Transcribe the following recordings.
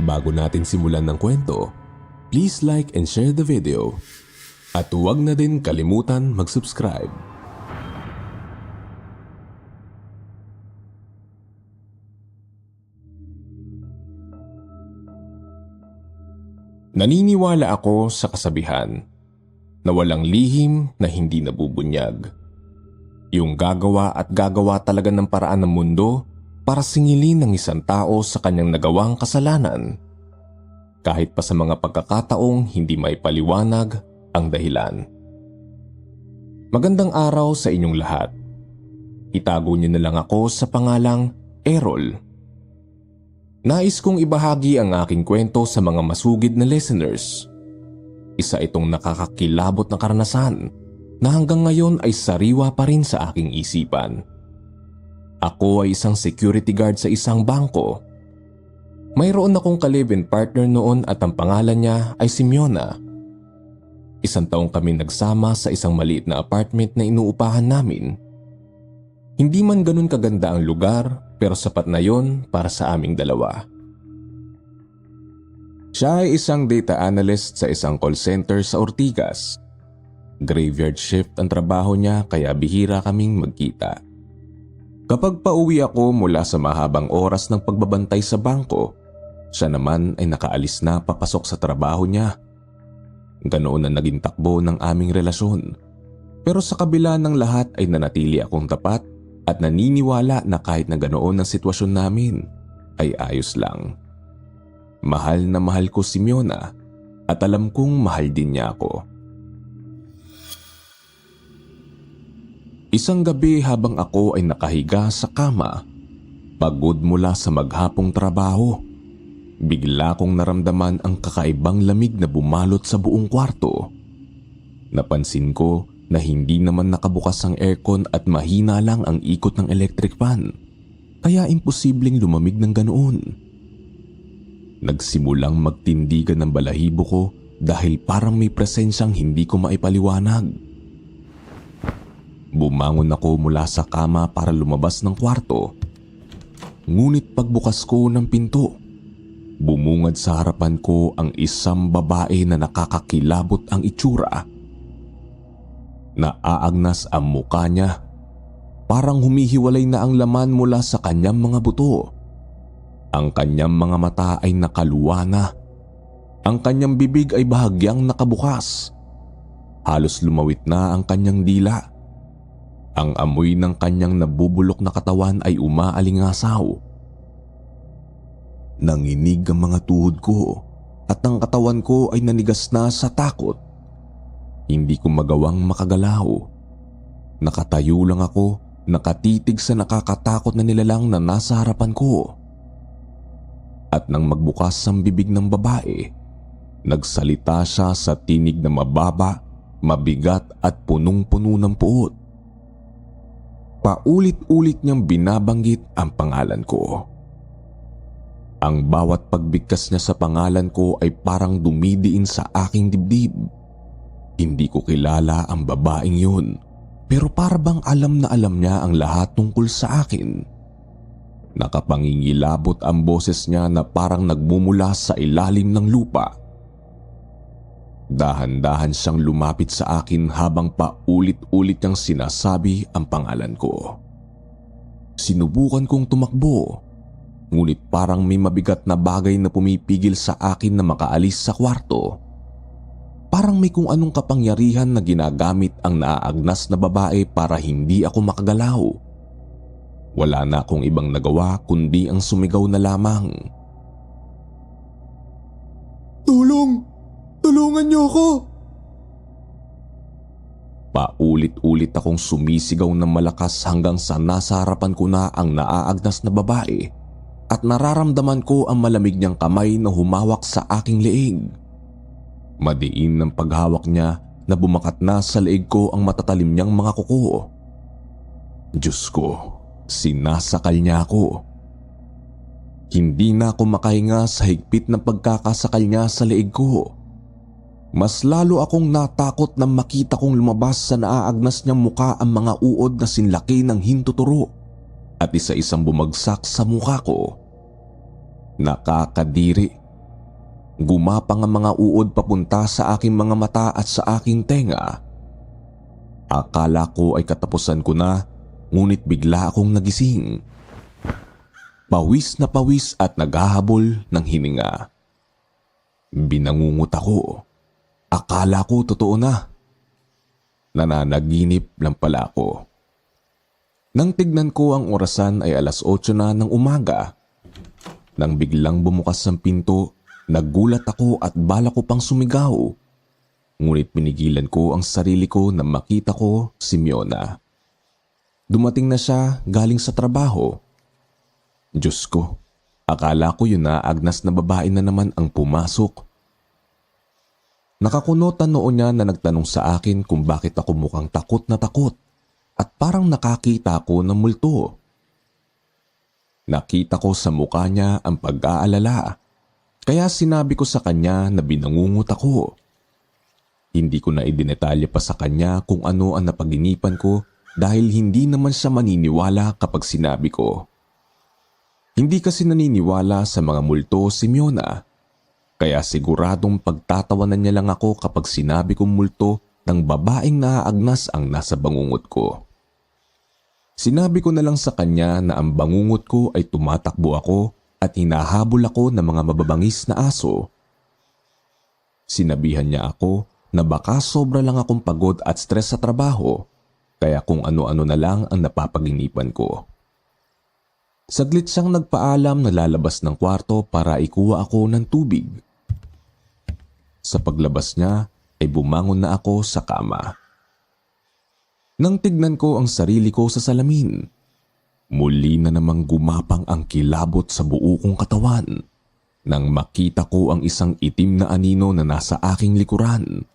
Bago natin simulan ng kwento, please like and share the video. At huwag na din kalimutan mag-subscribe. Naniniwala ako sa kasabihan na walang lihim na hindi nabubunyag. Yung gagawa at gagawa talaga ng paraan ng mundo para singilin ng isang tao sa kanyang nagawang kasalanan. Kahit pa sa mga pagkakataong hindi may paliwanag ang dahilan. Magandang araw sa inyong lahat. Itago niyo na lang ako sa pangalang Errol. Nais kong ibahagi ang aking kwento sa mga masugid na listeners. Isa itong nakakakilabot na karanasan na hanggang ngayon ay sariwa pa rin sa aking isipan. Ako ay isang security guard sa isang bangko. Mayroon akong ka-live-in partner noon at ang pangalan niya ay si Miona. Isang taong kami nagsama sa isang maliit na apartment na inuupahan namin. Hindi man ganun kaganda ang lugar pero sapat na yon para sa aming dalawa. Siya ay isang data analyst sa isang call center sa Ortigas. Graveyard shift ang trabaho niya kaya bihira kaming magkita. Kapag pauwi ako mula sa mahabang oras ng pagbabantay sa bangko, siya naman ay nakaalis na papasok sa trabaho niya. Ganoon na naging takbo ng aming relasyon. Pero sa kabila ng lahat ay nanatili akong tapat at naniniwala na kahit na ganoon ang sitwasyon namin ay ayos lang. Mahal na mahal ko si Miona at alam kong mahal din niya ako. Isang gabi habang ako ay nakahiga sa kama, pagod mula sa maghapong trabaho, bigla kong naramdaman ang kakaibang lamig na bumalot sa buong kwarto. Napansin ko na hindi naman nakabukas ang aircon at mahina lang ang ikot ng electric fan, kaya imposibleng lumamig ng ganoon. Nagsimulang magtindigan ng balahibo ko dahil parang may presensyang hindi ko maipaliwanag. Bumangon ako mula sa kama para lumabas ng kwarto. Ngunit pagbukas ko ng pinto, bumungad sa harapan ko ang isang babae na nakakakilabot ang itsura. Naaagnas ang muka niya. Parang humihiwalay na ang laman mula sa kanyang mga buto. Ang kanyang mga mata ay nakaluwa na. Ang kanyang bibig ay bahagyang nakabukas. Halos lumawit na ang kanyang dila. Ang amoy ng kanyang nabubulok na katawan ay umaalingasaw. Nanginig ang mga tuhod ko at ang katawan ko ay nanigas na sa takot. Hindi ko magawang makagalaw. Nakatayo lang ako, nakatitig sa nakakatakot na nilalang na nasa harapan ko. At nang magbukas ang bibig ng babae, nagsalita siya sa tinig na mababa, mabigat at punong-puno ng puot. Paulit-ulit niyang binabanggit ang pangalan ko. Ang bawat pagbigkas niya sa pangalan ko ay parang dumidiin sa aking dibdib. Hindi ko kilala ang babaeng yun, pero parang alam na alam niya ang lahat tungkol sa akin. Nakapangingilabot ang boses niya na parang nagmumula sa ilalim ng lupa. Dahan-dahan siyang lumapit sa akin habang paulit-ulit niyang sinasabi ang pangalan ko. Sinubukan kong tumakbo, ngunit parang may mabigat na bagay na pumipigil sa akin na makaalis sa kwarto. Parang may kung anong kapangyarihan na ginagamit ang naaagnas na babae para hindi ako makagalaw. Wala na akong ibang nagawa kundi ang sumigaw na lamang. Tulong! Tulungan niyo ako! Paulit-ulit akong sumisigaw ng malakas hanggang sa nasa harapan ko na ang naaagnas na babae at nararamdaman ko ang malamig niyang kamay na humawak sa aking leeg. Madiin ng paghawak niya na bumakat na sa leeg ko ang matatalim niyang mga kuko. Diyos ko, sinasakal niya ako. Hindi na ako makahinga sa higpit ng pagkakasakal niya sa leeg ko. Mas lalo akong natakot nang makita kong lumabas sa naaagnas niyang muka ang mga uod na sinlaki ng hintuturo at isa-isang bumagsak sa mukha ko. Nakakadiri Gumapang ang mga uod papunta sa aking mga mata at sa aking tenga. Akala ko ay katapusan ko na, ngunit bigla akong nagising. Pawis na pawis at naghahabol ng hininga. Binangungot ako. Akala ko totoo na. Nananaginip lang pala ako. Nang tignan ko ang orasan ay 8:00 na ng umaga. Nang biglang bumukas ang pinto, naggulat ako at bala ko pang sumigaw. Ngunit pinigilan ko ang sarili ko na makita ko si Miona. Dumating na siya galing sa trabaho. Diyos ko, akala ko yun na agnas na babae na naman ang pumasok. Nakakunutan noon niya na nagtanong sa akin kung bakit ako mukhang takot na takot at parang nakakita ko ng multo. Nakita ko sa mukha niya ang pag-aalala, kaya sinabi ko sa kanya na binangungot ako. Hindi ko na idinetalye pa sa kanya kung ano ang napaginipan ko dahil hindi naman siya maniniwala kapag sinabi ko. Hindi kasi naniniwala sa mga multo si Miona, kaya siguradong pagtatawanan niya lang ako kapag sinabi kong multo ng babaeng naaagnas ang nasa bangungot ko. Sinabi ko na lang sa kanya na ang bangungot ko ay tumatakbo ako at hinahabol ako ng mga mababangis na aso. Sinabihan niya ako na baka sobra lang akong pagod at stress sa trabaho, kaya kung ano-ano na lang ang napapaginipan ko. Saglit siyang nagpaalam na lalabas ng kwarto para ikuha ako ng tubig. Sa paglabas niya ay bumangon na ako sa kama. Nang tignan ko ang sarili ko sa salamin, muli na namang gumapang ang kilabot sa buo kong katawan nang makita ko ang isang itim na anino na nasa aking likuran.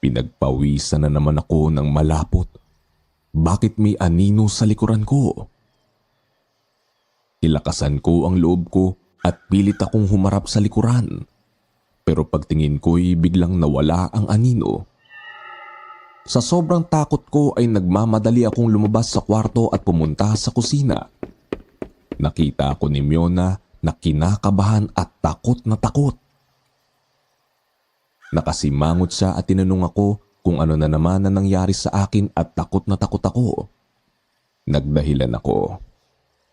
Pinagpawisan na naman ako ng malapot. Bakit may anino sa likuran ko? Ilakasan ko ang loob ko at pilit akong humarap sa likuran. Pero pagtingin ko'y biglang nawala ang anino. Sa sobrang takot ko ay nagmamadali akong lumabas sa kwarto at pumunta sa kusina. Nakita ko ni Miona na kinakabahan at takot na takot. Nakasimangot siya at tinanong ako kung ano na naman ang nangyari sa akin at takot na takot ako. Nagdahilan ako.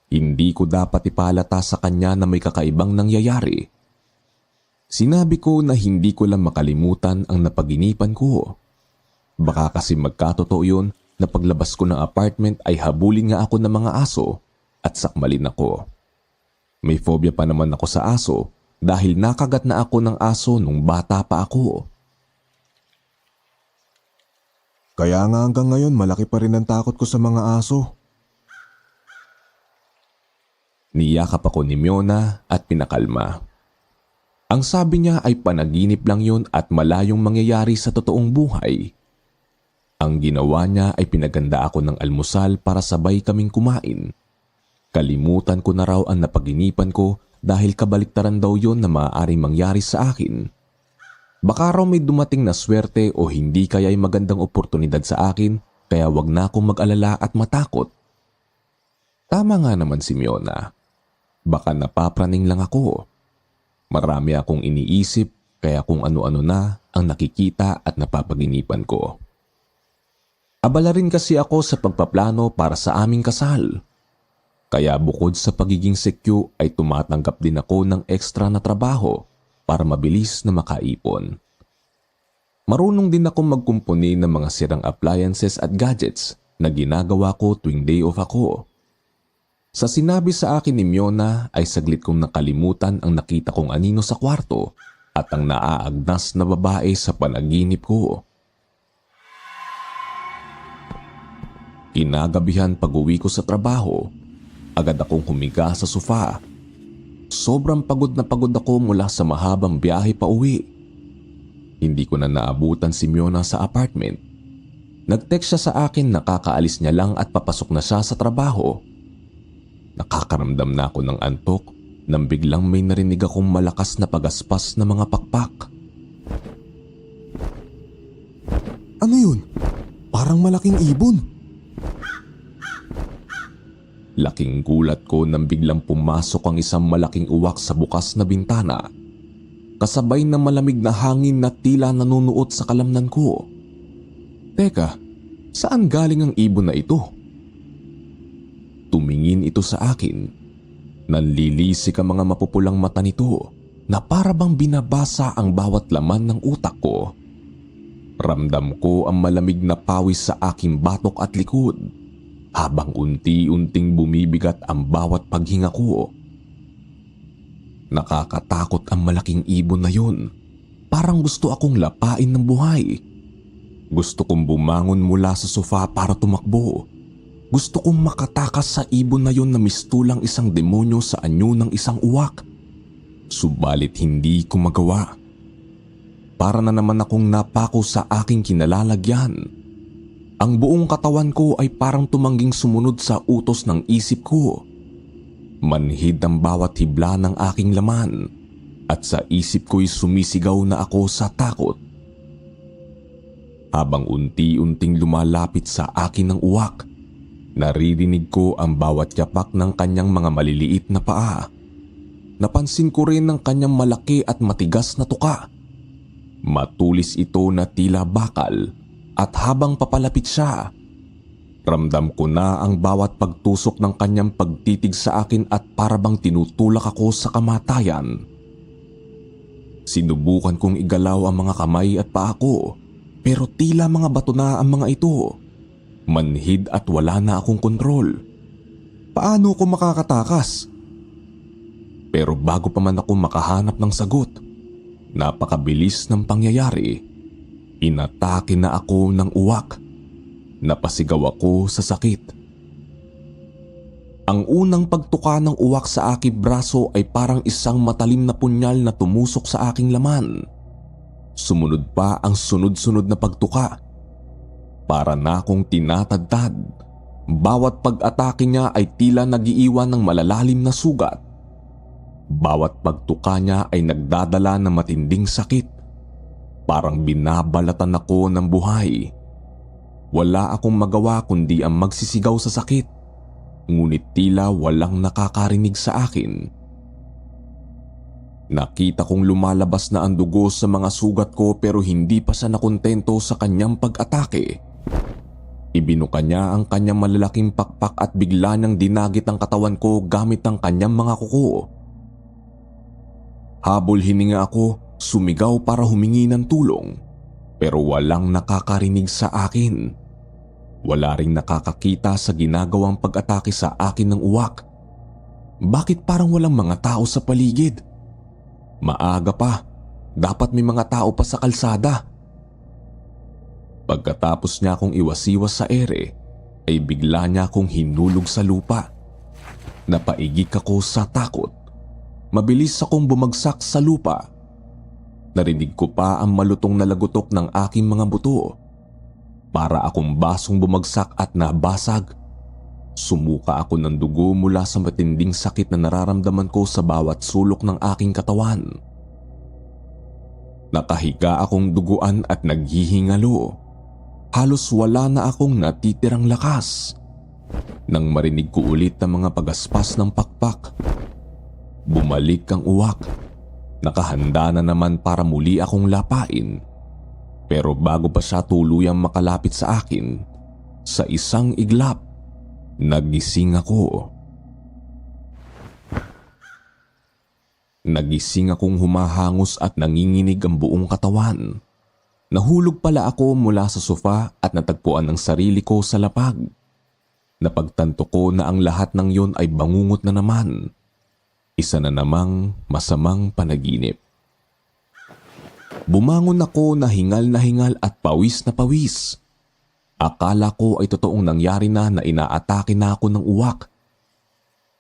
Hindi ko dapat ipalata sa kanya na may kakaibang nangyayari. Sinabi ko na hindi ko lang makalimutan ang napaginipan ko. Baka kasi magkatotoo yun na paglabas ko ng apartment ay habulin nga ako ng mga aso at sakmalin ako. May phobia pa naman ako sa aso dahil nakagat na ako ng aso nung bata pa ako. Kaya nga hanggang ngayon malaki pa rin ang takot ko sa mga aso. Niyakap ako ni Miona at pinakalma. Ang sabi niya ay panaginip lang yun at malayong mangyayari sa totoong buhay. Ang ginawa niya ay pinaganda ako ng almusal para sabay kaming kumain. Kalimutan ko na raw ang napaginipan ko dahil kabaliktaran daw yun na maaaring mangyari sa akin. Baka raw may dumating na swerte o hindi kaya ay magandang oportunidad sa akin kaya wag na akong mag-alala at matakot. Tama nga naman si Miona. Baka napapraning lang ako. Marami akong iniisip kaya kung ano-ano na ang nakikita at napapaginipan ko. Abala rin kasi ako sa pagpaplano para sa aming kasal. Kaya bukod sa pagiging sekyu ay tumatanggap din ako ng ekstra na trabaho para mabilis na makaipon. Marunong din ako magkumpuni ng mga sirang appliances at gadgets na ginagawa ko tuwing day off ako. Sa sinabi sa akin ni Miona ay saglit kong nakalimutan ang nakita kong anino sa kwarto at ang naaagnas na babae sa panaginip ko. Kinagabihan pag-uwi ko sa trabaho, agad akong humiga sa sofa. Sobrang pagod na pagod ako mula sa mahabang biyahe pa uwi. Hindi ko na naabutan si Miona sa apartment. Nag-text siya sa akin na kakaalis niya lang at papasok na siya sa trabaho. Nakakaramdam na ako ng antok nang biglang may narinig akong malakas na pagaspas na mga pakpak. Ano yun? Parang malaking ibon. Laking gulat ko nang biglang pumasok ang isang malaking uwak sa bukas na bintana. kasabay ng malamig na hangin na tila nanunuot sa kalamnan ko. Teka, saan galing ang ibon na ito? Tumingin ito sa akin. Nanlilisik ang mga mapupulang mata nito na para bang binabasa ang bawat laman ng utak ko. Ramdam ko ang malamig na pawis sa aking batok at likod habang unti-unting bumibigat ang bawat paghinga ko. Nakakatakot ang malaking ibon na yun. Parang gusto akong lapain ng buhay. Gusto kong bumangon mula sa sofa para tumakbo. Gusto kong makatakas sa ibon na yun na mistulang isang demonyo sa anyo ng isang uwak. Subalit hindi ko magawa. Para na naman akong napako sa aking kinalalagyan. Ang buong katawan ko ay parang tumangging sumunod sa utos ng isip ko. Manhid ang bawat hibla ng aking laman at sa isip ko'y sumisigaw na ako sa takot. Habang unti-unting lumalapit sa akin ng uwak, naririnig ko ang bawat yapak ng kanyang mga maliliit na paa. Napansin ko rin ang kanyang malaki at matigas na tuka. Matulis ito na tila bakal at habang papalapit siya, ramdam ko na ang bawat pagtusok ng kanyang pagtitig sa akin at parabang tinutulak ako sa kamatayan. Sinubukan kong igalaw ang mga kamay at paa ko pero tila mga bato na ang mga ito. Manhid at wala na akong kontrol. Paano ko makakatakas? Pero bago pa man ako makahanap ng sagot, napakabilis ng pangyayari. Inatake na ako ng uwak. Napasigaw ako sa sakit. Ang unang pagtuka ng uwak sa aking braso ay parang isang matalim na punyal na tumusok sa aking laman. Sumunod pa ang sunod-sunod na pagtuka. Para na akong tinatadtad. Bawat pag-atake niya ay tila nagiiwan ng malalalim na sugat. Bawat pagtuka niya ay nagdadala ng matinding sakit. Parang binabalatan ako ng buhay. Wala akong magawa kundi ang magsisigaw sa sakit. Ngunit tila walang nakakarinig sa akin. Nakita kong lumalabas na ang dugo sa mga sugat ko pero hindi pa siya nakontento sa kanyang pag-atake. Ibinuka niya ang kanyang malalaking pakpak at bigla niyang dinagit ang katawan ko gamit ang kanyang mga kuko. Habol hininga ako, sumigaw para humingi ng tulong, pero walang nakakarinig sa akin. Wala ring nakakakita sa ginagawang pag-atake sa akin ng uwak. Bakit parang walang mga tao sa paligid? Maaga pa, dapat may mga tao pa sa kalsada. Pagkatapos niya akong iwasiwas sa ere, ay bigla niya akong hinulog sa lupa. Napaigik ako sa takot. Mabilis akong bumagsak sa lupa. Narinig ko pa ang malutong na lagutok ng aking mga buto. Para akong basong bumagsak at nabasag. Sumuka ako ng dugo mula sa matinding sakit na nararamdaman ko sa bawat sulok ng aking katawan. Nakahiga akong duguan at naghihingalo. Halos wala na akong natitirang lakas. Nang marinig ko ulit ang mga pagaspas ng pakpak, bumalik ang uwak. Nakahanda na naman para muli akong lapain. Pero bago pa siya tuluyang makalapit sa akin, sa isang iglap, nagising ako. Nagising akong humahangos at nanginginig ang buong katawan. Nahulog pala ako mula sa sofa at natagpuan ang sarili ko sa lapag. Napagtanto ko na ang lahat ng yon ay bangungot na naman. Isa na namang masamang panaginip. Bumangon ako na hingal at pawis na pawis. Akala ko ay totoong nangyari na inaatake na ako ng uwak.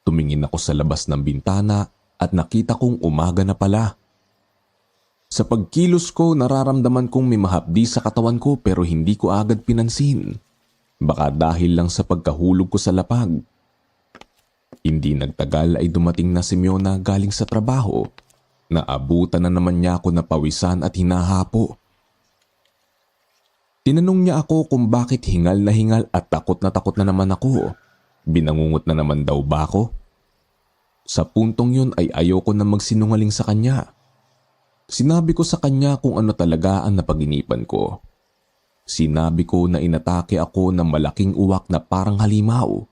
Tumingin ako sa labas ng bintana at nakita kong umaga na pala. Sa pagkilos ko nararamdaman kong may mahapdi sa katawan ko pero hindi ko agad pinansin. Baka dahil lang sa pagkahulog ko sa lapag. Hindi nagtagal ay dumating na si Miona galing sa trabaho. Naabutan na naman niya ako na pawisan at hinahapo. Tinanong niya ako kung bakit hingal at takot na naman ako. Binangungot na naman daw ba ako? Sa puntong yun ay ayoko na magsinungaling sa kanya. Sinabi ko sa kanya kung ano talaga ang napaginipan ko. Sinabi ko na inatake ako ng malaking uwak na parang halimaw.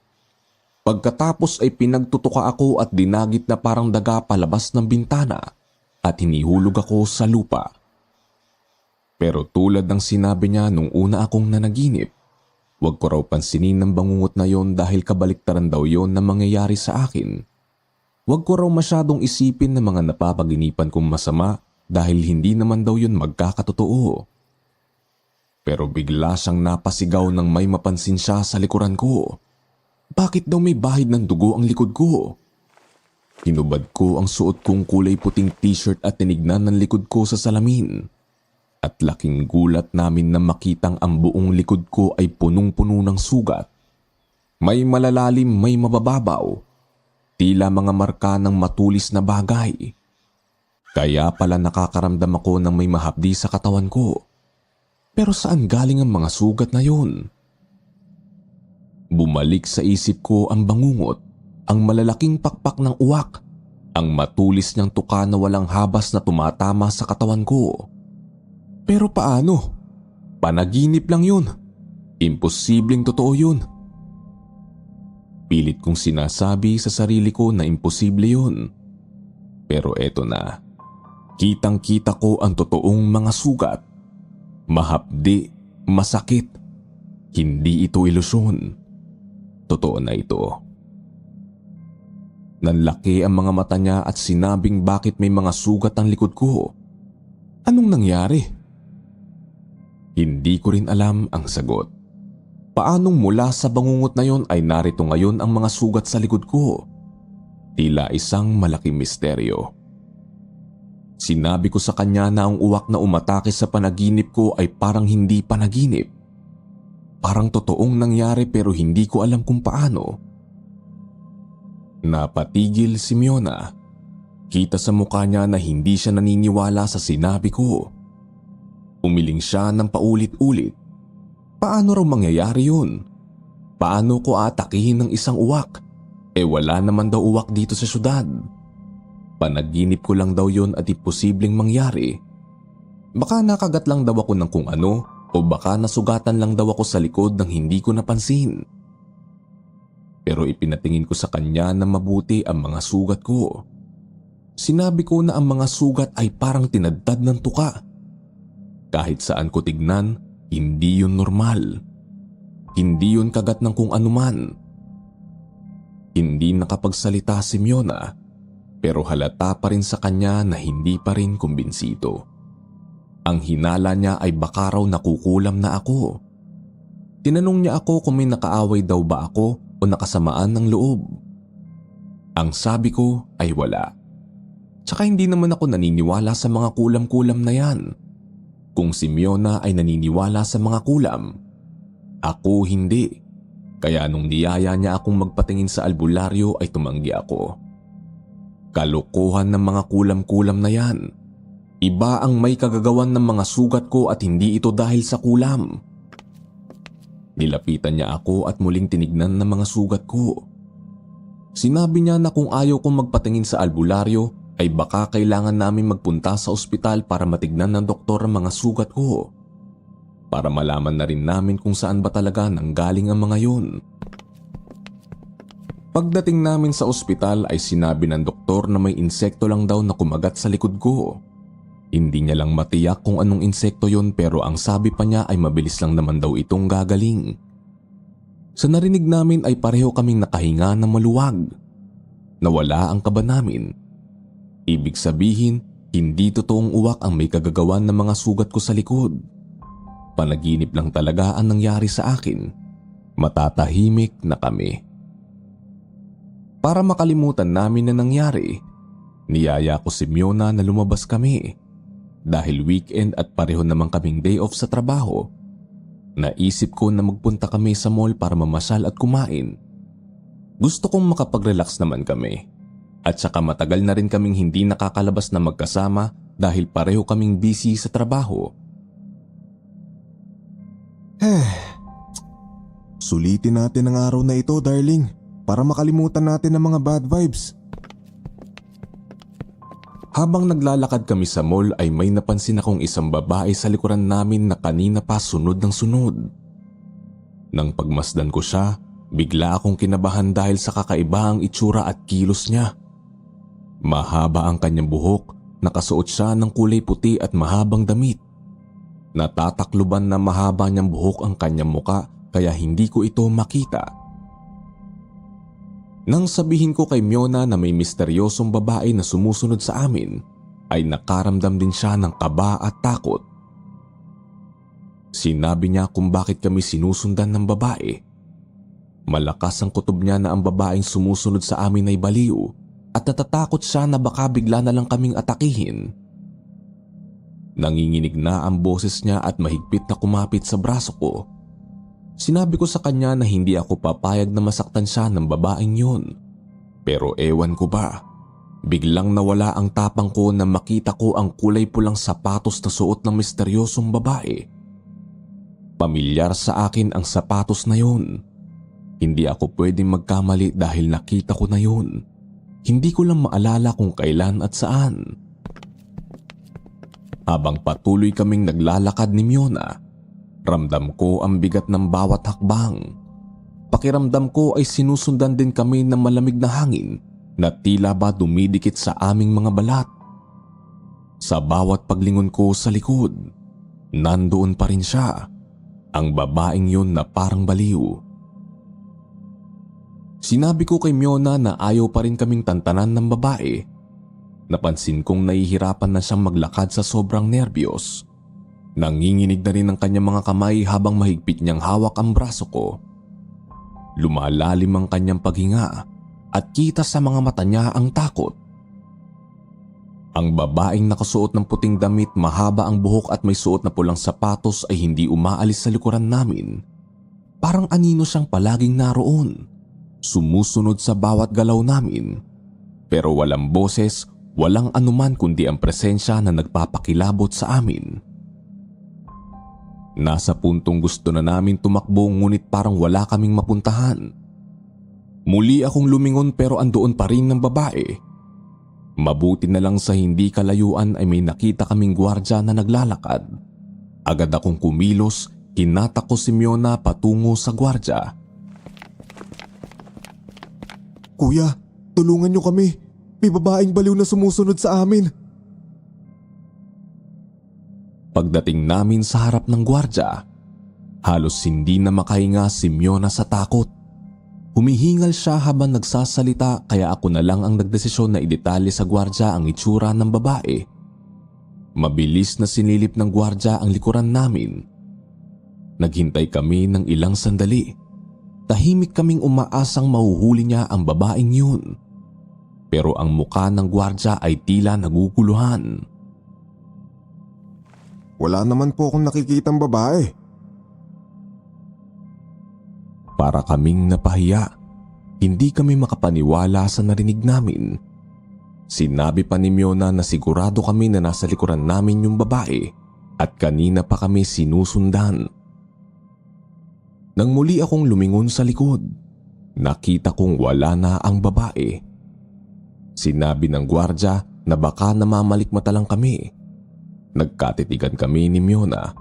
Pagkatapos ay pinagtutuka ako at dinagit na parang daga palabas ng bintana at hinihulog ako sa lupa. Pero tulad ng sinabi niya nung una akong nanaginip, huwag ko raw pansinin ng bangungot na yon dahil kabaliktaran daw yon na mangyayari sa akin. Huwag ko raw masyadong isipin ng mga napapaginipan kong masama dahil hindi naman daw yun magkakatotoo. Pero bigla siyang napasigaw nang may mapansin siya sa likuran ko. Bakit daw may bahid ng dugo ang likod ko? Hinubad ko ang suot kong kulay puting t-shirt at tinignan ng likod ko sa salamin. At laking gulat namin na makitang ang buong likod ko ay punong-puno ng sugat. May malalalim, may mabababaw. Tila mga marka ng matulis na bagay. Kaya pala nakakaramdam ako ng may mahapdi sa katawan ko. Pero saan galing ang mga sugat na yun? Bumalik sa isip ko ang bangungot, ang malalaking pakpak ng uwak, ang matulis niyang tuka na walang habas na tumatama sa katawan ko. Pero paano? Panaginip lang yun. Imposibleng totoo yun. Pilit kong sinasabi sa sarili ko na imposible yun. Pero eto na. Kitang-kita ko ang totoong mga sugat. Mahapdi, masakit. Hindi ito ilusyon. Totoo na ito. Nanlaki ang mga mata niya at sinabing bakit may mga sugat ang likod ko. Anong nangyari? Hindi ko rin alam ang sagot. Paanong mula sa bangungot na yon ay narito ngayon ang mga sugat sa likod ko? Tila isang malaking misteryo. Sinabi ko sa kanya na ang uwak na umatake sa panaginip ko ay parang hindi panaginip. Parang totoong nangyari pero hindi ko alam kung paano. Napatigil si Miona. Kita sa mukha niya na hindi siya naniniwala sa sinabi ko. Umiling siya ng paulit-ulit. Paano raw mangyayari yun? Paano ko atakihin ng isang uwak? Wala naman daw uwak dito sa syudad. Panaginip ko lang daw yun at imposibleng mangyari. Baka nakagat lang daw ako ng kung ano o baka nasugatan lang daw ako sa likod nang hindi ko napansin. Pero ipinatingin ko sa kanya na mabuti ang mga sugat ko. Sinabi ko na ang mga sugat ay parang tinadtad ng tuka. Kahit saan ko tignan, hindi yun normal. Hindi yun kagat ng kung anuman. Hindi nakapagsalita si Miona. Pero halata pa rin sa kanya na hindi pa rin kumbinsido. Ang hinala niya ay baka raw nakukulam na ako. Tinanong niya ako kung may nakaaway daw ba ako o nakasamaan ng loob. Ang sabi ko ay wala. Tsaka hindi naman ako naniniwala sa mga kulam-kulam na yan. Kung si Miona ay naniniwala sa mga kulam, ako hindi. Kaya nung niyaya niya akong magpatingin sa albularyo ay tumanggi ako. Kalokohan ng mga kulam-kulam na yan. Iba ang may kagagawan ng mga sugat ko at hindi ito dahil sa kulam. Nilapitan niya ako at muling tinignan ng mga sugat ko. Sinabi niya na kung ayaw kong magpatingin sa albularyo ay baka kailangan namin magpunta sa ospital para matignan ng doktor ang mga sugat ko. Para malaman na rin namin kung saan ba talaga nanggaling ang mga yun. Pagdating namin sa ospital ay sinabi ng doktor na may insekto lang daw na kumagat sa likod ko. Hindi niya lang matiyak kung anong insekto yon pero ang sabi pa niya ay mabilis lang naman daw itong gagaling. Sa narinig namin ay pareho kaming nakahinga ng maluwag. Nawala ang kaba namin. Ibig sabihin, hindi totoong uwak ang may kagagawan ng mga sugat ko sa likod. Panaginip lang talaga ang nangyari sa akin. Matatahimik na kami. Para makalimutan namin na nangyari, niyaya ko si Miona na lumabas kami. Dahil weekend at pareho naman kaming day off sa trabaho, naisip ko na magpunta kami sa mall para mamasyal at kumain. Gusto kong makapag-relax naman kami. At saka matagal na rin kaming hindi nakakalabas na magkasama dahil pareho kaming busy sa trabaho. Sulitin natin ang araw na ito, darling. Para makalimutan natin ang mga bad vibes. Habang naglalakad kami sa mall ay may napansin akong isang babae sa likuran namin na kanina pa sunod ng sunod. Nang pagmasdan ko siya, bigla akong kinabahan dahil sa kakaiba ang itsura at kilos niya. Mahaba ang kanyang buhok, nakasuot siya ng kulay puti at mahabang damit. Natatakluban na mahaba niyang buhok ang kanyang muka kaya hindi ko ito makita. Nang sabihin ko kay Miona na may misteryosong babae na sumusunod sa amin, ay nakaramdam din siya ng kaba at takot. Sinabi niya kung bakit kami sinusundan ng babae. Malakas ang kutob niya na ang babaeng sumusunod sa amin ay baliw at natatakot siya na baka bigla na lang kaming atakihin. Nanginginig na ang boses niya at mahigpit na kumapit sa braso ko. Sinabi ko sa kanya na hindi ako papayag na masaktan siya ng babaeng yun. Pero ewan ko ba, biglang nawala ang tapang ko na makita ko ang kulay pulang sapatos na suot ng misteryosong babae. Pamilyar sa akin ang sapatos na yun. Hindi ako pwedeng magkamali dahil nakita ko na yun. Hindi ko lang maalala kung kailan at saan. Habang patuloy kaming naglalakad ni Miona, ramdam ko ang bigat ng bawat hakbang. Pakiramdam ko ay sinusundan din kami ng malamig na hangin na tila ba dumidikit sa aming mga balat. Sa bawat paglingon ko sa likod, nandoon pa rin siya, ang babaeng yun na parang baliw. Sinabi ko kay Miona na ayaw pa rin kaming tantanan ng babae. Napansin kong nahihirapan na siyang maglakad sa sobrang nerbiyos. Nanginginig na rin ang kanyang mga kamay habang mahigpit niyang hawak ang braso ko. Lumalalim ang kanyang paghinga at kita sa mga mata niya ang takot. Ang babaeng nakasuot ng puting damit, mahaba ang buhok at may suot na pulang sapatos ay hindi umaalis sa likuran namin. Parang anino siyang palaging naroon, sumusunod sa bawat galaw namin. Pero walang boses, walang anuman kundi ang presensya na nagpapakilabot sa amin. Nasa puntong gusto na namin tumakbo ngunit parang wala kaming mapuntahan. Muli akong lumingon pero andoon pa rin ng babae. Mabuti na lang sa hindi kalayuan ay may nakita kaming gwardya na naglalakad. Agad akong kumilos, hinatak ko si Miona patungo sa gwardya. Kuya, tulungan niyo kami. May babaeng baliw na sumusunod sa amin. Pagdating namin sa harap ng gwardya, halos hindi na makahinga si Miona sa takot. Humihingal siya habang nagsasalita kaya ako na lang ang nagdesisyon na idetalye sa gwardya ang itsura ng babae. Mabilis na sinilip ng gwardya ang likuran namin. Naghintay kami ng ilang sandali. Tahimik kaming umaasang mahuhuli niya ang babaeng yun. Pero ang muka ng gwardya ay tila naguguluhan. Wala naman po akong nakikitang babae. Para kaming napahiya, hindi kami makapaniwala sa narinig namin. Sinabi pa ni Miona na sigurado kami na nasa likuran namin yung babae at kanina pa kami sinusundan. Nang muli akong lumingon sa likod, nakita kong wala na ang babae. Sinabi ng gwardya na baka namamalikmata lang kami. Nagkatitigan kami ni Miona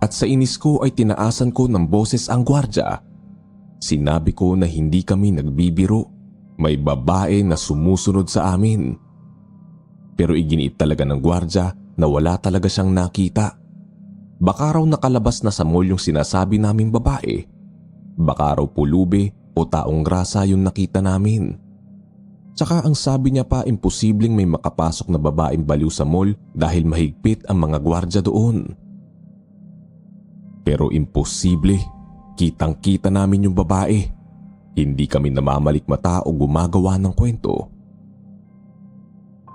at sa inis ko ay tinaasan ko ng boses ang gwardya. Sinabi ko na hindi kami nagbibiro. May babae na sumusunod sa amin. Pero iginiit talaga ng gwardya na wala talaga siyang nakita. Baka raw nakalabas na sa mall yung sinasabi naming babae. Baka raw pulubi o taong grasa yung nakita namin. Tsaka ang sabi niya pa imposibleng may makapasok na babaeng baliw sa mall dahil mahigpit ang mga gwardya doon. Pero imposible, kitang-kita namin yung babae. Hindi kami namamalikmata o gumagawa ng kwento.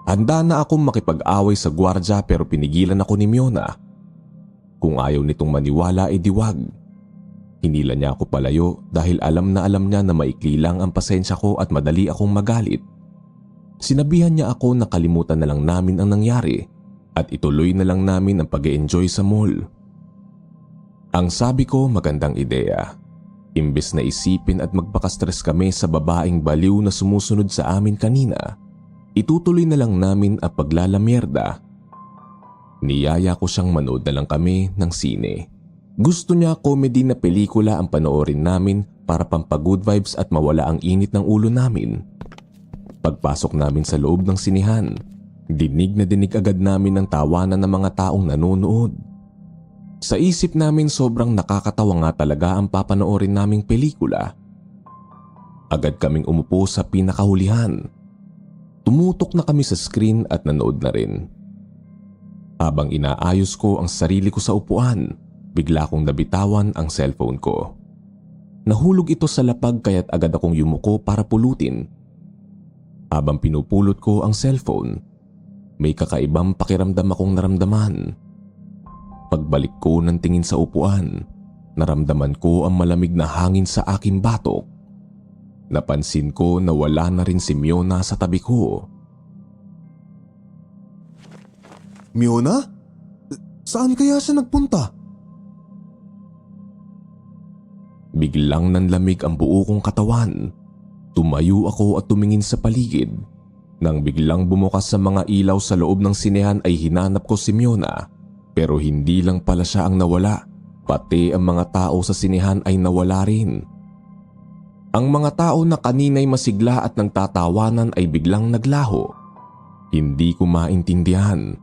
Handa na akong makipag-away sa gwardya pero pinigilan ako ni Miona. Kung ayaw nitong maniwala ay diwag. Hinila niya ako palayo dahil alam niya na maikli lang ang pasensya ko at madali akong magalit. Sinabihan niya ako na kalimutan na lang namin ang nangyari at ituloy na lang namin ang pag-e-enjoy sa mall. Ang sabi ko magandang ideya. Imbes na isipin at magpaka-stress kami sa babaeng baliw na sumusunod sa amin kanina, itutuloy na lang namin ang paglalamierda. Niyaya ko siyang manood na lang kami ng sine. Gusto niya comedy na pelikula ang panoorin namin para pampagood vibes at mawala ang init ng ulo namin. Pagpasok namin sa loob ng sinihan, dinig na dinig agad namin ang tawanan ng mga taong nanonood. Sa isip namin sobrang nakakatawa nga talaga ang papanoorin naming pelikula. Agad kaming umupo sa pinakahulihan. Tumutok na kami sa screen at nanood na rin. Habang inaayos ko ang sarili ko sa upuan, bigla kong nabitawan ang cellphone ko. Nahulog ito sa lapag kaya't agad akong yumuko para pulutin. Habang pinupulot ko ang cellphone, may kakaibang pakiramdam akong naramdaman. Pagbalik ko ng tingin sa upuan, naramdaman ko ang malamig na hangin sa aking batok. Napansin ko na wala na rin si Miona sa tabi ko. Miona? Saan kaya siya nagpunta? Biglang nanlamig ang buo kong katawan. Tumayo ako at tumingin sa paligid. Nang biglang bumukas sa mga ilaw sa loob ng sinehan ay hinanap ko si Miona. Pero hindi lang pala siya ang nawala. Pati ang mga tao sa sinehan ay nawala rin. Ang mga tao na kanina'y masigla at nagtatawanan ay biglang naglaho. Hindi ko maintindihan.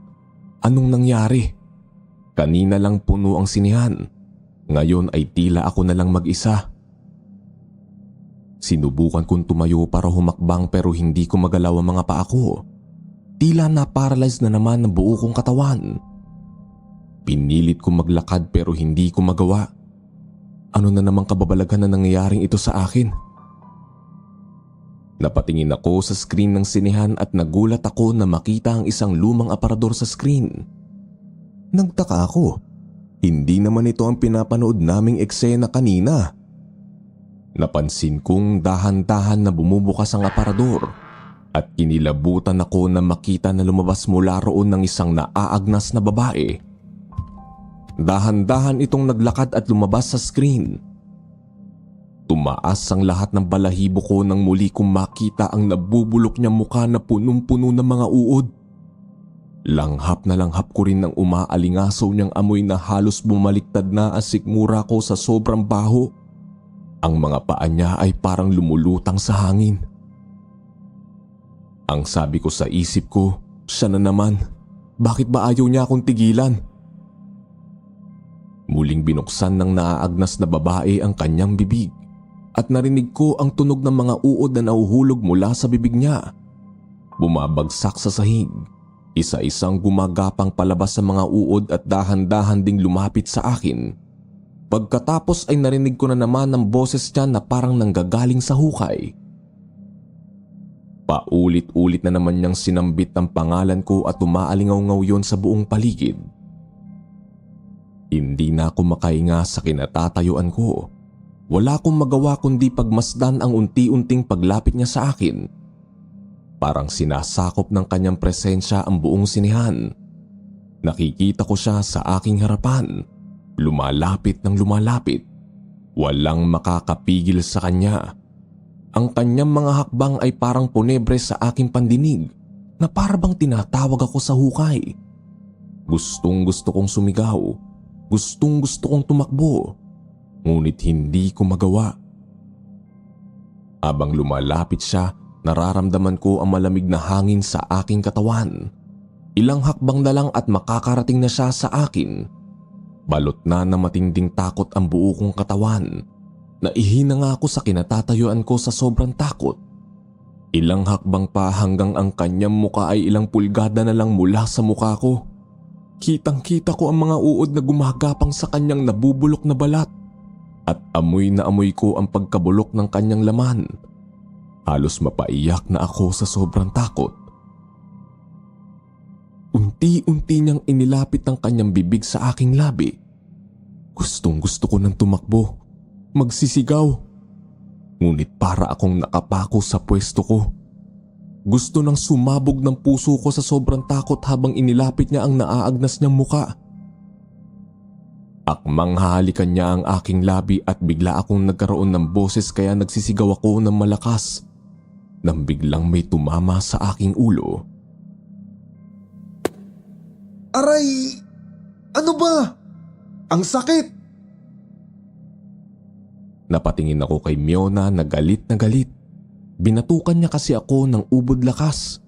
Anong nangyari? Kanina lang puno ang sinehan. Ngayon ay tila ako na lang mag-isa. Sinubukan kong tumayo para humakbang pero hindi ko magalaw ang mga paa ko. Tila na-paralyze na naman ang buo kong katawan. Pinilit kong maglakad pero hindi ko magawa. Ano na namang kababalaghan na nangyayaring ito sa akin? Napatingin ako sa screen ng sinehan at nagulat ako na makita ang isang lumang aparador sa screen. Nagtaka ako. Hindi naman ito ang pinapanood naming eksena kanina. Napansin kong dahan-dahan na bumubukas ang aparador at kinilabutan ako na makita na lumabas mula roon ng isang naaagnas na babae. Dahan-dahan itong naglakad at lumabas sa screen. Tumaas ang lahat ng balahibo ko nang muli kong makita ang nabubulok niyang mukha na punong-puno ng mga uod. Langhap na langhap ko rin ng umaalingasaw niyang amoy na halos bumaliktad na ang sikmura ko sa sobrang baho. Ang mga paa niya ay parang lumulutang sa hangin. Ang sabi ko sa isip ko, siya na naman. Bakit ba ayaw niya akong tigilan? Muling binuksan ng naaagnas na babae ang kanyang bibig at narinig ko ang tunog ng mga uod na nahuhulog mula sa bibig niya. Bumabagsak sa sahig. Isa-isang gumagapang palabas sa mga uod at dahan-dahan ding lumapit sa akin. Pagkatapos ay narinig ko na naman ang boses niya na parang nanggagaling sa hukay. Paulit-ulit na naman niyang sinambit ang pangalan ko at umaalingaw-ngaw yon sa buong paligid. Hindi na ako makahinga sa kinatatayuan ko. Wala akong magawa kundi pagmasdan ang unti-unting paglapit niya sa akin. Parang sinasakop ng kanyang presensya ang buong sinehan. Nakikita ko siya sa aking harapan. Lumalapit ng lumalapit. Walang makakapigil sa kanya. Ang kanyang mga hakbang ay parang punebre sa aking pandinig na parang tinatawag ako sa hukay. Gustong gusto kong sumigaw. Gustong gusto kong tumakbo. Ngunit hindi ko magawa. Habang lumalapit siya, nararamdaman ko ang malamig na hangin sa aking katawan. Ilang hakbang na lang at makakarating na siya sa akin. Balot na ng matinding takot ang buo kong katawan. Naihina nga ako sa kinatatayuan ko sa sobrang takot. Ilang hakbang pa hanggang ang kanyang muka ay ilang pulgada na lang mula sa muka ko. Kitang-kita ko ang mga uod na gumagapang sa kanyang nabubulok na balat. At amoy na amoy ko ang pagkabulok ng kanyang laman. Halos mapaiyak na ako sa sobrang takot. Unti-unti niyang inilapit ang kanyang bibig sa aking labi. Gustong gusto ko nang tumakbo, magsisigaw. Ngunit para akong nakapako sa pwesto ko. Gusto nang sumabog ng puso ko sa sobrang takot habang inilapit niya ang naaagnas niyang muka. Akmang hahalikan niya ang aking labi at bigla akong nagkaroon ng boses kaya nagsisigaw ako ng malakas. nang biglang may tumama sa aking ulo. Aray! Ano ba? Ang sakit! Napatingin ako kay Miona na galit na galit. Binatukan niya kasi ako ng ubod lakas.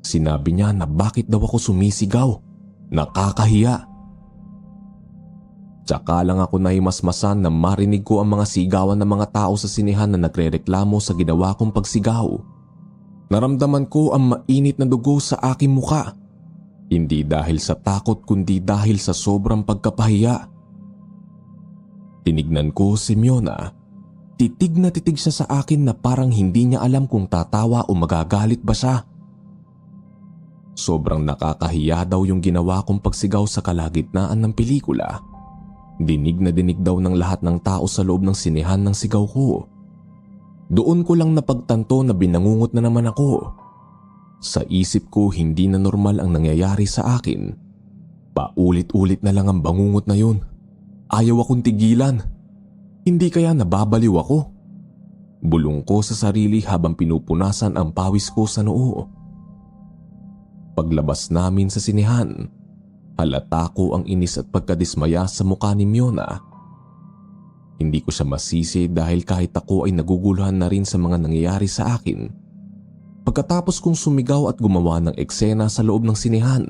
Sinabi niya na bakit daw ako sumisigaw. Nakakahiya. Tsaka lang ako nahimasmasan na marinig ko ang mga sigawan ng mga tao sa sinihan na nagrereklamo sa ginawa kong pagsigaw. Naramdaman ko ang mainit na dugo sa aking muka. Hindi dahil sa takot kundi dahil sa sobrang pagkapahiya. Tinignan ko si Miona. Titig na titig siya sa akin na parang hindi niya alam kung tatawa o magagalit ba siya. Sobrang nakakahiya daw yung ginawa kong pagsigaw sa kalagitnaan ng pelikula. Dinig na dinig daw ng lahat ng tao sa loob ng sinehan ng sigaw ko. Doon ko lang napagtanto na binangungot na naman ako. Sa isip ko hindi na normal ang nangyayari sa akin. Paulit-ulit na lang ang bangungot na yun. Ayaw akong tigilan. Hindi kaya nababaliw ako? Bulong ko sa sarili habang pinupunasan ang pawis ko sa noo. Paglabas namin sa sinehan, halata ko ang inis at pagkadismaya sa mukha ni Miona. Hindi ko siya masisi dahil kahit ako ay naguguluhan na rin sa mga nangyayari sa akin. Pagkatapos kong sumigaw at gumawa ng eksena sa loob ng sinehan,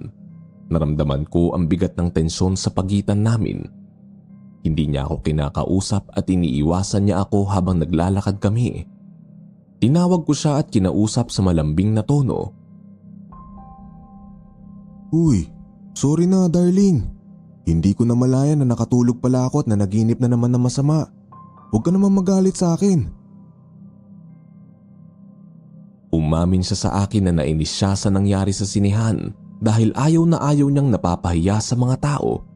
naramdaman ko ang bigat ng tensyon sa pagitan namin. Hindi niya ako kinakausap at iniiwasan niya ako habang naglalakad kami. Tinawag ko siya at kinausap sa malambing na tono. Uy, sorry na darling. Hindi ko na malaya na nakatulog pala ako at na naginip na naman na masama. Huwag ka naman magalit sa akin. Umamin siya sa akin na nainis siya sa nangyari sa sinehan dahil ayaw na ayaw niyang napapahiya sa mga tao.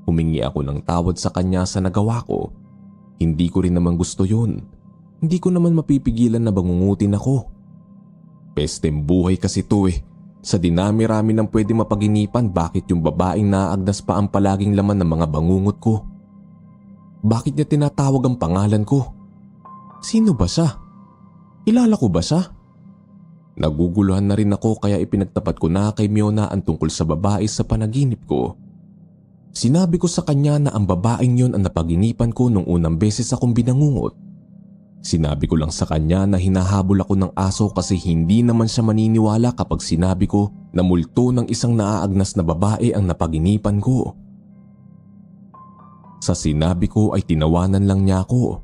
Humingi ako ng tawad sa kanya sa nagawa ko. Hindi ko rin naman gusto yun. Hindi ko naman mapipigilan na bangungutin ako. Pesteng buhay kasi to eh. Sa dinami-rami ng pwede mapaginipan, bakit yung babaeng naaagnas pa ang palaging laman ng mga bangungot ko? Bakit niya tinatawag ang pangalan ko? Sino ba siya? Kilala ko ba siya? Naguguluhan na rin ako kaya ipinagtapat ko na kay Miona ang tungkol sa babae sa panaginip ko. Sinabi ko sa kanya na ang babaeng yon ang napaginipan ko nung unang beses akong binangungot. Sinabi ko lang sa kanya na hinahabol ako ng aso kasi hindi naman siya maniniwala kapag sinabi ko na multo ng isang naaagnas na babae ang napaginipan ko. Sa sinabi ko ay tinawanan lang niya ako.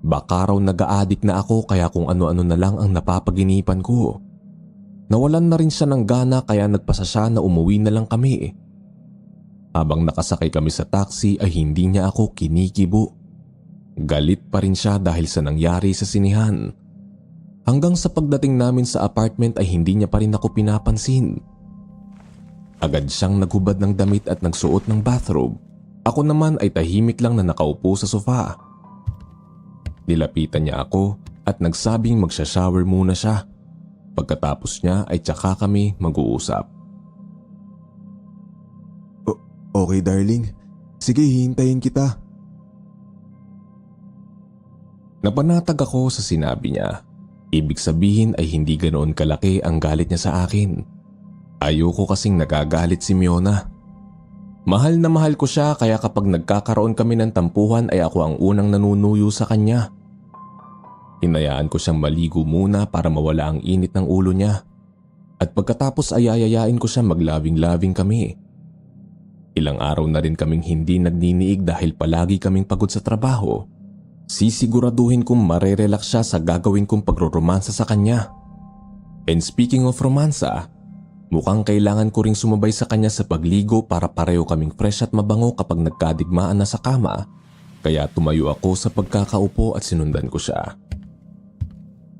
Baka raw nag-aadik na ako kaya kung ano-ano na lang ang napapaginipan ko. Nawalan na rin siya ng gana kaya nagpasa siya na umuwi na lang kami. Habang nakasakay kami sa taxi ay hindi niya ako kinikibo. Galit pa rin siya dahil sa nangyari sa sinihan. Hanggang sa pagdating namin sa apartment ay hindi niya pa rin ako pinapansin. Agad siyang naghubad ng damit at nagsuot ng bathrobe. Ako naman ay tahimik lang na nakaupo sa sofa. Nilapitan niya ako at nagsabing magsha-shower muna siya. Pagkatapos niya ay tsaka kami mag-uusap. Okay darling, sige hihintayin kita. Napanatag ako sa sinabi niya. Ibig sabihin ay hindi ganoon kalaki ang galit niya sa akin. Ayoko kasing nagagalit si Miona. Mahal na mahal ko siya kaya kapag nagkakaroon kami ng tampuhan ay ako ang unang nanunuyo sa kanya. Hinayaan ko siyang maligo muna para mawala ang init ng ulo niya. At pagkatapos ay ayayain ko siya maglabing-labing kami. Ilang araw na rin kaming hindi nagniniig dahil palagi kaming pagod sa trabaho. Sisiguraduhin kong marerelax siya sa gagawin kong pagroromansa sa kanya. And speaking of romansa, mukhang kailangan ko ring sumabay sa kanya sa pagligo para pareho kaming fresh at mabango kapag nagkadigmaan na sa kama. Kaya tumayo ako sa pagkakaupo at sinundan ko siya.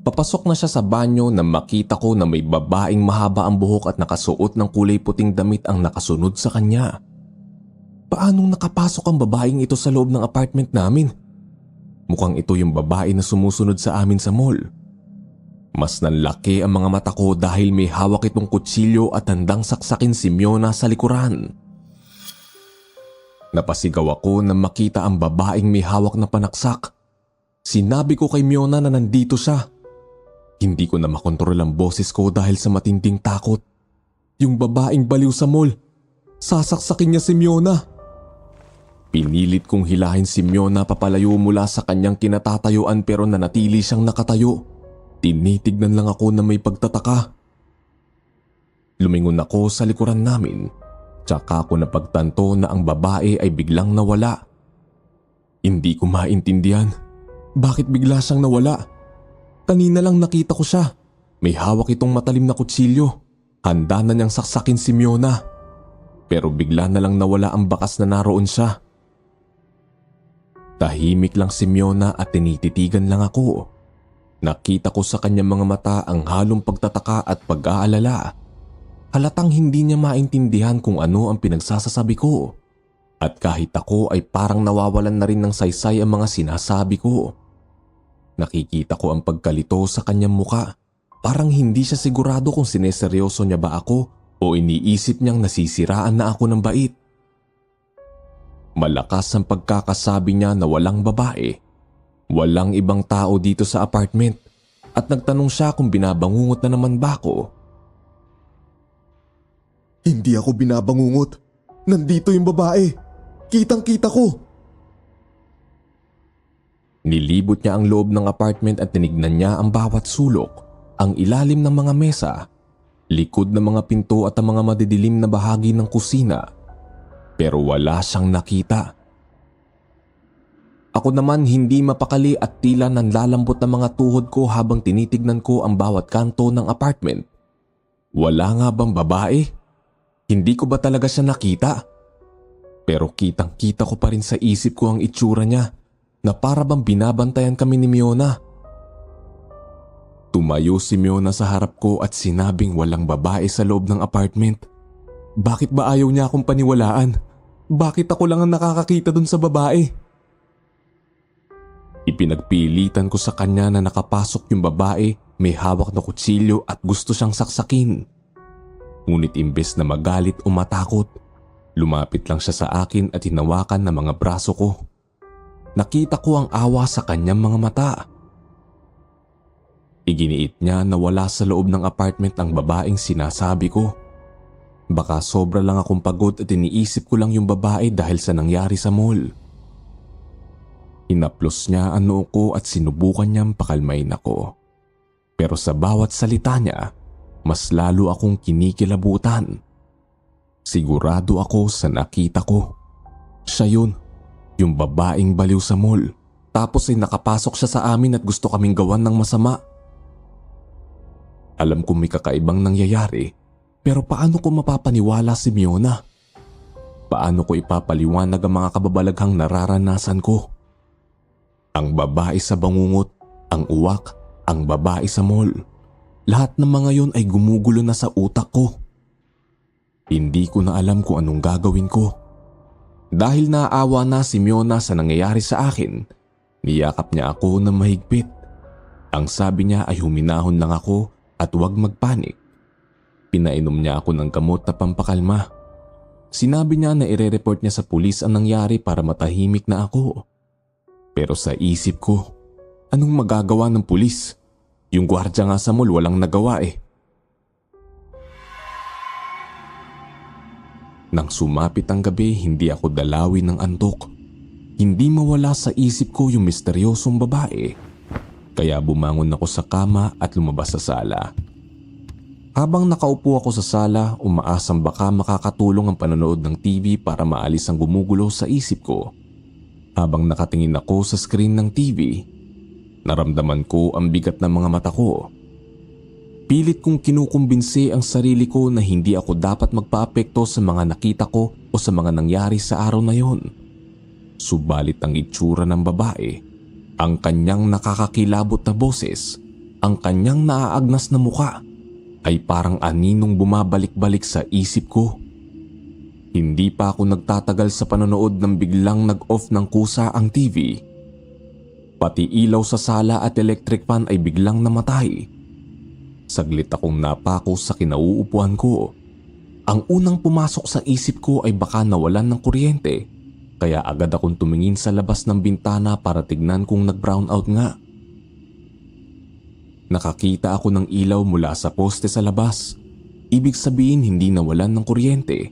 Papasok na siya sa banyo nang makita ko na may babaeng mahaba ang buhok at nakasuot ng kulay puting damit ang nakasunod sa kanya. Paanong nakapasok ang babaeng ito sa loob ng apartment namin? Mukhang ito yung babae na sumusunod sa amin sa mall. Mas nanlaki ang mga mata ko dahil may hawak itong kutsilyo at handang saksakin si Miona sa likuran. Napasigaw ako nang makita ang babaeng may hawak na panaksak. Sinabi ko kay Miona na nandito siya. Hindi ko na makontrol ang boses ko dahil sa matinding takot. Yung babaeng baliw sa mall. Sasaksakin niya si Miona. Pinilit kong hilahin si Miona papalayo mula sa kanyang kinatatayuan pero nanatili siyang nakatayo. Tinitignan lang ako na may pagtataka. Lumingon ako sa likuran namin. Tsaka ako napagtanto na ang babae ay biglang nawala. Hindi ko maintindihan. Bakit bigla siyang nawala? Kanina lang nakita ko siya. May hawak itong matalim na kutsilyo. Handa na niyang saksakin si Miona. Pero bigla na lang nawala ang bakas na naroon siya. Tahimik lang si Miona at tinititigan lang ako. Nakita ko sa kanyang mga mata ang halong pagtataka at pag-aalala. Halatang hindi niya maintindihan kung ano ang pinagsasasabi ko. At kahit ako ay parang nawawalan na rin ng saysay ang mga sinasabi ko. Nakikita ko ang pagkalito sa kanyang muka. Parang hindi siya sigurado kung sineseryoso niya ba ako o iniisip niyang nasisiraan na ako ng bait. Malakas ang pagkakasabi niya na walang babae. Walang ibang tao dito sa apartment at nagtanong siya kung binabangungot na naman ba ako. Hindi ako binabangungot. Nandito yung babae. Kitang-kita ko. Nilibot niya ang loob ng apartment at tinignan niya ang bawat sulok. Ang ilalim ng mga mesa, likod ng mga pinto at ang mga madidilim na bahagi ng kusina. Pero wala siyang nakita. Ako naman hindi mapakali at tila nanlalambot ang mga tuhod ko habang tinitignan ko ang bawat kanto ng apartment. Wala nga bang babae? Hindi ko ba talaga siya nakita? Pero kitang-kita ko pa rin sa isip ko ang itsura niya na para bang binabantayan kami ni Miona. Tumayo si Miona sa harap ko at sinabing walang babae sa loob ng apartment. Bakit ba ayaw niya akong paniwalaan? Bakit ako lang ang nakakakita dun sa babae? Ipinagpilitan ko sa kanya na nakapasok yung babae, may hawak na kutsilyo at gusto siyang saksakin. Ngunit imbes na magalit o matakot, lumapit lang siya sa akin at hinawakan ng mga braso ko. Nakita ko ang awa sa kanyang mga mata. Iginiit niya na wala sa loob ng apartment ang babaeng sinasabi ko. Baka sobra lang akong pagod at iniisip ko lang yung babae dahil sa nangyari sa mall. Hinaplos niya ang noo ko at sinubukan niyang pakalmain ako. Pero sa bawat salita niya, mas lalo akong kinikilabutan. Sigurado ako sa nakita ko. Siya yun, yung babaeng baliw sa mall. Tapos ay nakapasok siya sa amin at gusto kaming gawan ng masama. Alam kong may kakaibang nangyayari, pero paano ko mapapaniwala si Miona? Paano ko ipapaliwanag ang mga kababalaghang nararanasan ko? Ang babae sa bangungot, ang uwak, ang babae sa mall. Lahat ng mga yon ay gumugulo na sa utak ko. Hindi ko na alam kung anong gagawin ko. Dahil naawa na si Miona sa nangyayari sa akin, niyakap niya ako na mahigpit. Ang sabi niya ay huminahon lang ako at huwag magpanik. Pinainom niya ako ng gamot na pampakalma. Sinabi niya na ire-report niya sa pulis ang nangyari para matahimik na ako. Pero sa isip ko, anong magagawa ng pulis? Yung gwardya nga sa mall walang nagawa eh. Nang sumapit ang gabi, hindi ako dalawin ng antok. Hindi mawala sa isip ko yung misteryosong babae. Kaya bumangon ako sa kama at lumabas sa sala. Habang nakaupo ako sa sala, umaasang baka makakatulong ang panonood ng TV para maalis ang gumugulo sa isip ko. Habang nakatingin ako sa screen ng TV, naramdaman ko ang bigat ng mga mata ko. Pilit kong kinukumbinsi ang sarili ko na hindi ako dapat magpaapekto sa mga nakita ko o sa mga nangyari sa araw na yon. Subalit ang itsura ng babae, ang kanyang nakakakilabot na boses, ang kanyang naaagnas na muka, ay parang aninong bumabalik-balik sa isip ko. Hindi pa ako nagtatagal sa panonood nang biglang nag-off ng kusa ang TV. Pati ilaw sa sala at electric fan ay biglang namatay. Saglit akong napako sa kinauupuan ko. Ang unang pumasok sa isip ko ay baka nawalan ng kuryente, kaya agad akong tumingin sa labas ng bintana para tignan kung nag-brown out nga. Nakakita ako ng ilaw mula sa poste sa labas. Ibig sabihin hindi nawalan ng kuryente.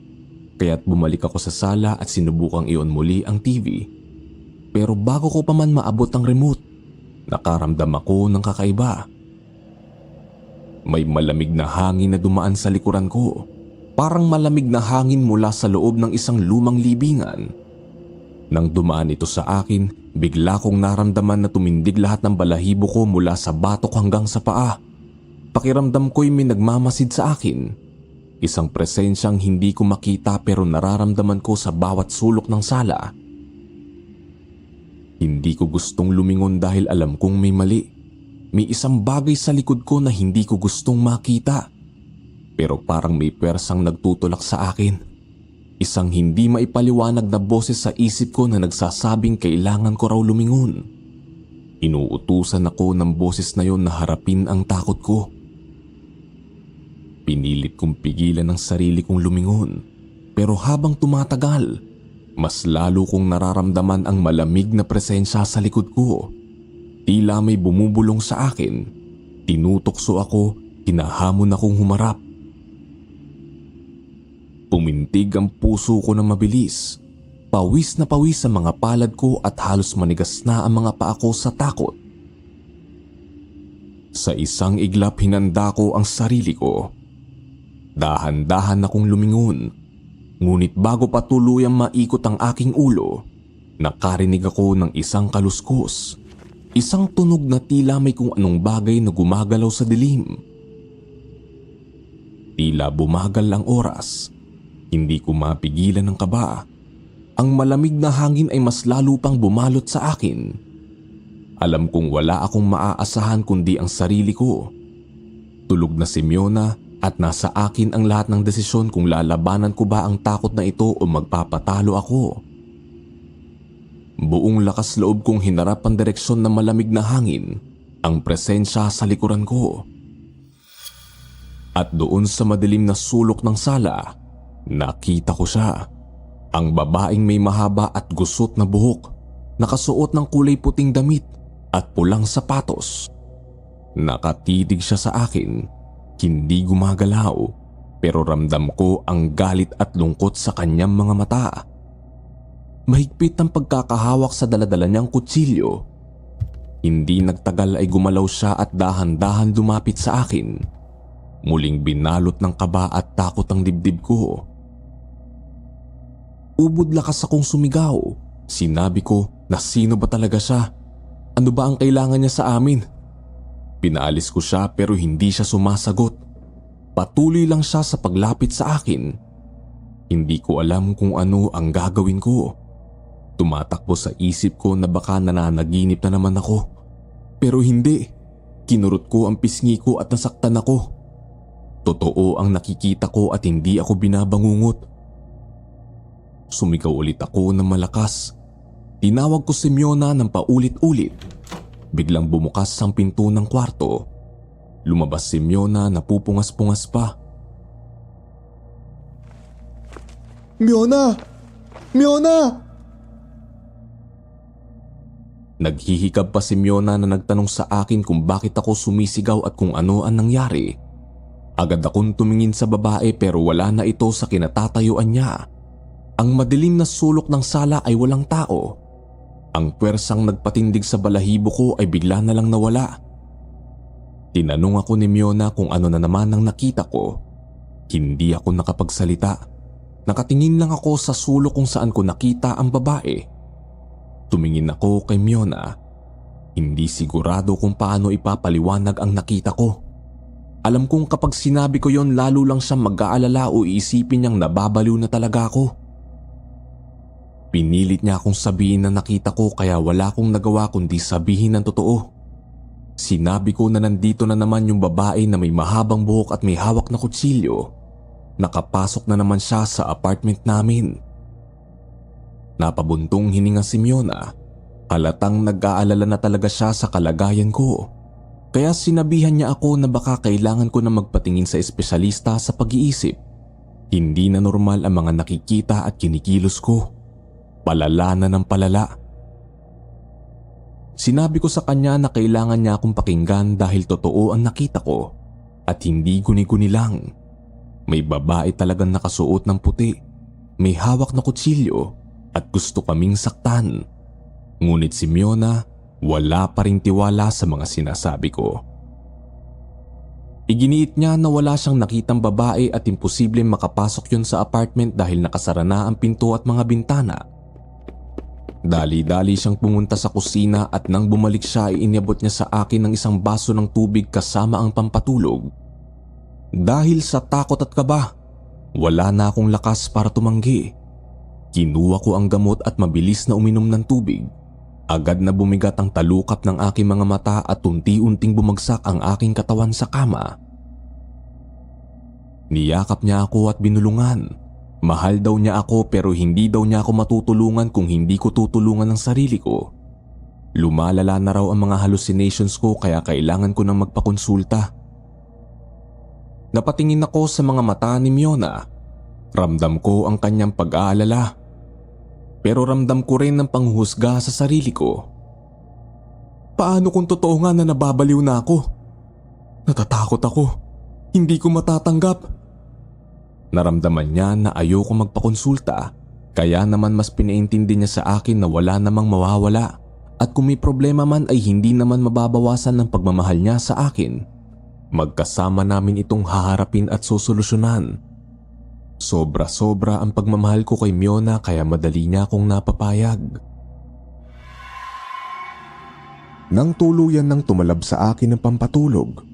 Kaya't bumalik ako sa sala at sinubukang i-on muli ang TV. Pero bago ko pa man maabot ang remote, nakaramdam ako ng kakaiba. May malamig na hangin na dumaan sa likuran ko. Parang malamig na hangin mula sa loob ng isang lumang libingan. Nang dumaan ito sa akin, bigla kong naramdaman na tumindig lahat ng balahibo ko mula sa batok hanggang sa paa. Pakiramdam ko'y may nagmamasid sa akin. Isang presensyang hindi ko makita pero nararamdaman ko sa bawat sulok ng sala. Hindi ko gustong lumingon dahil alam kong may mali. May isang bagay sa likod ko na hindi ko gustong makita. Pero parang may pwersang nagtutulak sa akin. Isang hindi maipaliwanag na boses sa isip ko na nagsasabing kailangan ko raw lumingon. Inuutusan ako ng boses na yon na harapin ang takot ko. Pinilit kong pigilan ang sarili kong lumingon. Pero habang tumatagal, mas lalo kong nararamdaman ang malamig na presensya sa likod ko. Tila may bumubulong sa akin. Tinutokso ako, hinahamon akong humarap. Pumintig ang puso ko na mabilis. Pawis na pawis ang mga palad ko at halos manigas na ang mga paa ko sa takot. Sa isang iglap hinanda ko ang sarili ko. Dahan-dahan akong lumingon. Ngunit bago pa tuluyang maikot ang aking ulo, nakarinig ako ng isang kaluskos. Isang tunog na tila may kung anong bagay na gumagalaw sa dilim. Tila bumagal ang oras. Hindi ko mapigilan ng kaba. Ang malamig na hangin ay mas lalo pang bumalot sa akin. Alam kong wala akong maaasahan kundi ang sarili ko. Tulog na si Miona at nasa akin ang lahat ng desisyon kung lalabanan ko ba ang takot na ito o magpapatalo ako. Buong lakas loob kong hinarap ang direksyon ng malamig na hangin, ang presensya sa likuran ko. At doon sa madilim na sulok ng sala, nakita ko siya. Ang babaeng may mahaba at gusot na buhok, nakasuot ng kulay puting damit at pulang sapatos. Nakatitig siya sa akin, hindi gumagalaw, pero ramdam ko ang galit at lungkot sa kanyang mga mata. Mahigpit ang pagkakahawak sa daladala niyang kutsilyo. Hindi nagtagal ay gumalaw siya at dahan-dahan lumapit sa akin. Muling binalot ng kaba at takot ang dibdib ko. Ubod lakas akong sumigaw. Sinabi ko na sino ba talaga siya? Ano ba ang kailangan niya sa amin? Pinaalis ko siya pero hindi siya sumasagot. Patuloy lang siya sa paglapit sa akin. Hindi ko alam kung ano ang gagawin ko. Tumatakbo sa isip ko na baka nananaginip na naman ako. Pero hindi. Kinurot ko ang pisngi ko at nasaktan ako. Totoo ang nakikita ko at hindi ako binabangungot. Sumigaw ulit ako ng malakas. Tinawag ko si Miona ng paulit-ulit. Biglang bumukas ang pinto ng kwarto. Lumabas si Miona na pupungas-pungas pa. Miona! Miona! Naghihikab pa si Miona na nagtanong sa akin kung bakit ako sumisigaw at kung ano ang nangyari. Agad akong tumingin sa babae pero wala na ito sa kinatatayuan niya. Ang madilim na sulok ng sala ay walang tao. Ang pwersang nagpatindig sa balahibo ko ay bigla na lang nawala. Tinanong ako ni Miona kung ano na naman ang nakita ko. Hindi ako nakapagsalita. Nakatingin lang ako sa sulok kung saan ko nakita ang babae. Tumingin ako kay Miona. Hindi sigurado kung paano ipapaliwanag ang nakita ko. Alam kong kapag sinabi ko yon lalo lang siya mag-aalala o iisipin niyang nababaliw na talaga ako. Pinilit niya akong sabihin na nakita ko kaya wala akong nagawa kundi sabihin ng totoo. Sinabi ko na nandito na naman yung babae na may mahabang buhok at may hawak na kutsilyo. Nakapasok na naman siya sa apartment namin. Napabuntong hininga si Miona. Halatang nag-aalala na talaga siya sa kalagayan ko. Kaya sinabihan niya ako na baka kailangan ko na magpatingin sa espesyalista sa pag-iisip. Hindi na normal ang mga nakikita at kinikilos ko. Palala na ng palala. Sinabi ko sa kanya na kailangan niya akong pakinggan dahil totoo ang nakita ko at hindi guni-guni lang. May babae talagang nakasuot ng puti, may hawak na kutsilyo at gusto kaming saktan. Ngunit si Miona wala pa ring tiwala sa mga sinasabi ko. Iginiit niya na wala siyang nakitang babae at imposibleng makapasok yun sa apartment dahil nakasara na ang pinto at mga bintana. Dali-dali siyang pumunta sa kusina at nang bumalik siya ay iniabot niya sa akin ng isang baso ng tubig kasama ang pampatulog. Dahil sa takot at kaba, wala na akong lakas para tumanggi. Kinuha ko ang gamot at mabilis na uminom ng tubig. Agad na bumigat ang talukap ng aking mga mata at unti-unting bumagsak ang aking katawan sa kama. Niyakap niya ako at binulungan. Mahal daw niya ako pero hindi daw niya ako matutulungan kung hindi ko tutulungan ang sarili ko. Lumalala na raw ang mga hallucinations ko kaya kailangan ko nang magpakonsulta. Napatingin ako sa mga mata ni Miona. Ramdam ko ang kanyang pag-aalala. Pero ramdam ko rin ang panghuhusga sa sarili ko. Paano kung totoo nga na nababaliw na ako? Natatakot ako. Hindi ko matatanggap. Naramdaman niya na ayoko magpakonsulta, kaya naman mas pinaintindi niya sa akin na wala namang mawawala at kung may problema man ay hindi naman mababawasan ng pagmamahal niya sa akin. Magkasama namin itong haharapin at sosolusyonan. Sobra-sobra ang pagmamahal ko kay Miona kaya madali niya akong napapayag. Nang tuluyan nang tumalab sa akin ng pampatulog,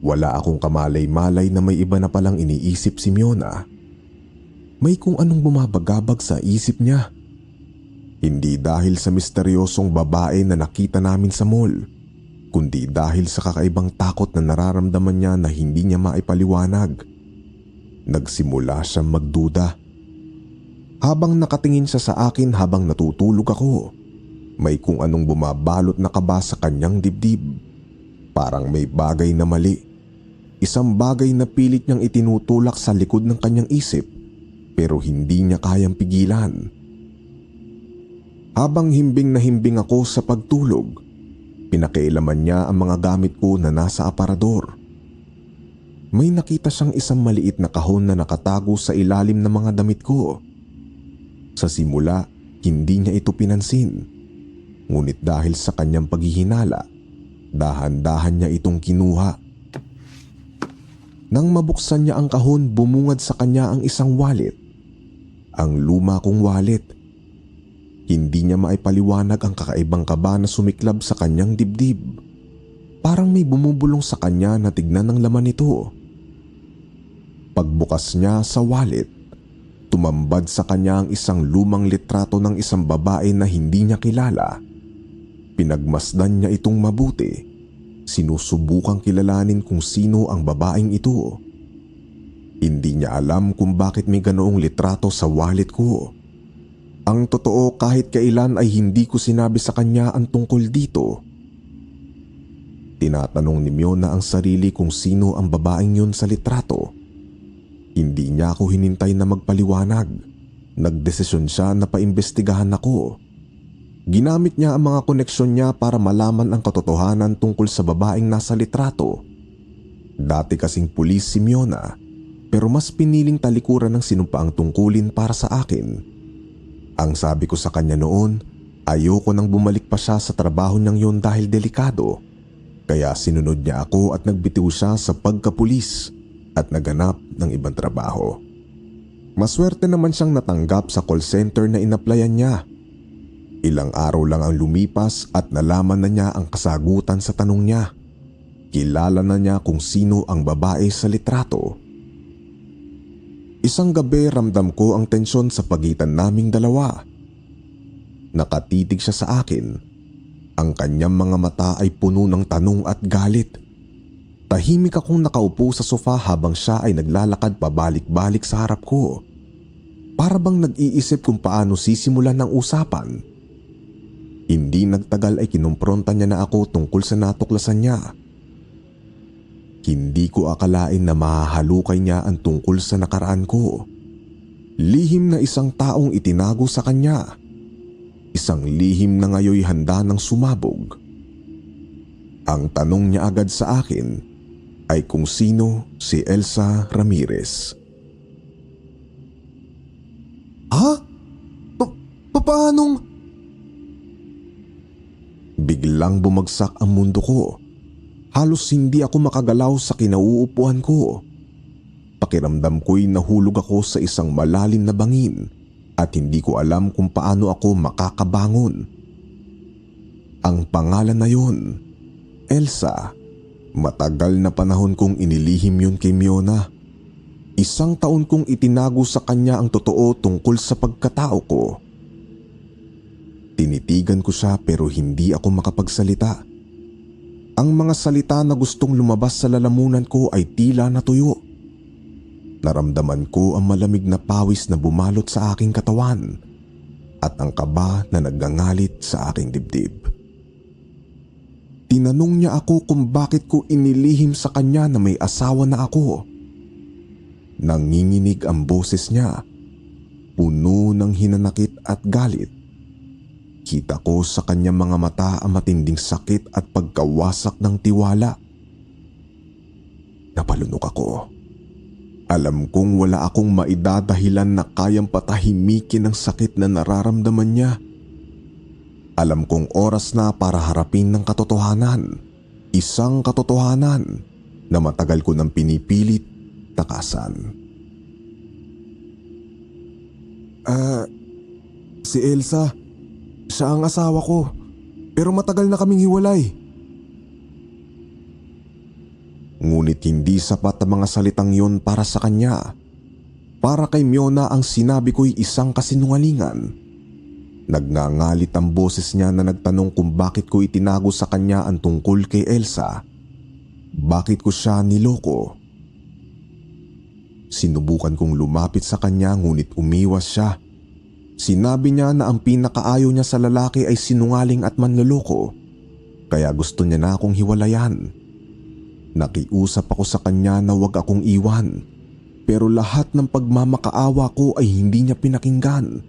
wala akong kamalay-malay na may iba na palang iniisip si Miona. May kung anong bumabagabag sa isip niya. Hindi dahil sa misteryosong babae na nakita namin sa mall, kundi dahil sa kakaibang takot na nararamdaman niya na hindi niya maipaliwanag. Nagsimula siyang magduda. Habang nakatingin siya sa akin habang natutulog ako, may kung anong bumabalot na kaba sa kanyang dibdib. Parang may bagay na mali. Isang bagay na pilit niyang itinutulak sa likod ng kanyang isip pero hindi niya kayang pigilan. Habang himbing na himbing ako sa pagtulog, pinakialaman niya ang mga gamit ko na nasa aparador. May nakita siyang isang maliit na kahon na nakatago sa ilalim ng mga damit ko. Sa simula, hindi niya ito pinansin. Ngunit dahil sa kanyang paghihinala, dahan-dahan niya itong kinuha. Nang mabuksan niya ang kahon, bumungad sa kanya ang isang wallet. Ang luma kong wallet. Hindi niya maipaliwanag ang kakaibang kaba na sumiklab sa kanyang dibdib. Parang may bumubulong sa kanya na tignan ng laman nito. Pagbukas niya sa wallet, tumambad sa kanya ang isang lumang litrato ng isang babae na hindi niya kilala. Pinagmasdan niya itong mabuti. Sinusubukang kilalanin kung sino ang babaeng ito. Hindi niya alam kung bakit may ganoong litrato sa wallet ko. Ang totoo, kahit kailan ay hindi ko sinabi sa kanya ang tungkol dito. Tinatanong ni Miona ang sarili kung sino ang babaeng yun sa litrato. Hindi niya ako hinintay na magpaliwanag. Nagdesisyon siya na paimbestigahan ako. Ginamit niya ang mga koneksyon niya para malaman ang katotohanan tungkol sa babaeng nasa litrato. Dati kasing pulis si Miona, pero mas piniling talikuran ng sinumpaang tungkulin para sa akin. Ang sabi ko sa kanya noon, ayoko nang bumalik pa siya sa trabaho niyang yun dahil delikado. Kaya sinunod niya ako at nagbitiw siya sa pagkapulis at naganap ng ibang trabaho. Maswerte naman siyang natanggap sa call center na inaplayan niya. Ilang araw lang ang lumipas at nalaman na niya ang kasagutan sa tanong niya. Kilala na niya kung sino ang babae sa litrato. Isang gabi ramdam ko ang tensyon sa pagitan naming dalawa. Nakatitig siya sa akin. Ang kanyang mga mata ay puno ng tanong at galit. Tahimik akong nakaupo sa sofa habang siya ay naglalakad pabalik-balik sa harap ko. Para bang nag-iisip kung paano sisimulan ang usapan. Hindi nagtagal ay kinumpronta niya na ako tungkol sa natuklasan niya. Hindi ko akalain na mahahalukay niya ang tungkol sa nakaraan ko. Lihim na isang taong itinago sa kanya. isang lihim na ngayoy handa ng sumabog. Ang tanong niya agad sa akin ay kung sino si Elsa Ramirez. Ha? Paanong? Biglang bumagsak ang mundo ko. Halos hindi ako makagalaw sa kinauupuan ko. Pakiramdam ko'y nahulog ako sa isang malalim na bangin at hindi ko alam kung paano ako makakabangon. Ang pangalan na yun, Elsa. Matagal na panahon kong inilihim yun kay Miona. 1 taon kong itinago sa kanya ang totoo tungkol sa pagkatao ko. Tinitigan ko siya pero hindi ako makapagsalita. Ang mga salita na gustong lumabas sa lalamunan ko ay tila natuyo. Naramdaman ko ang malamig na pawis na bumalot sa aking katawan at ang kaba na nagngangalit sa aking dibdib. Tinanong niya ako kung bakit ko inilihim sa kanya na may asawa na ako. Nanginginig ang boses niya, puno ng hinanakit at galit. Kita ko sa kanyang mga mata ang matinding sakit at pagkawasak ng tiwala. Napalunok ako. Alam kong wala akong maidadahilan na kayang patahimikin ang sakit na nararamdaman niya. Alam kong oras na para harapin ng katotohanan. Isang katotohanan na matagal ko nang pinipilit takasan. Si Elsa. Siya ang asawa ko, pero matagal na kaming hiwalay. Ngunit hindi sapat ang mga salitang yon para sa kanya. Para kay Miona ang sinabi ko'y isang kasinungalingan. Nagngangalit ang boses niya na nagtanong kung bakit ko itinago sa kanya ang tungkol kay Elsa. Bakit ko siya niloko? Sinubukan kong lumapit sa kanya ngunit umiwas siya. Sinabi niya na ang pinakaayaw niya sa lalaki ay sinungaling at manloloko, kaya gusto niya na akong hiwalayan. Nakiusap ako sa kanya na wag akong iwan, pero lahat ng pagmamakaawa ko ay hindi niya pinakinggan.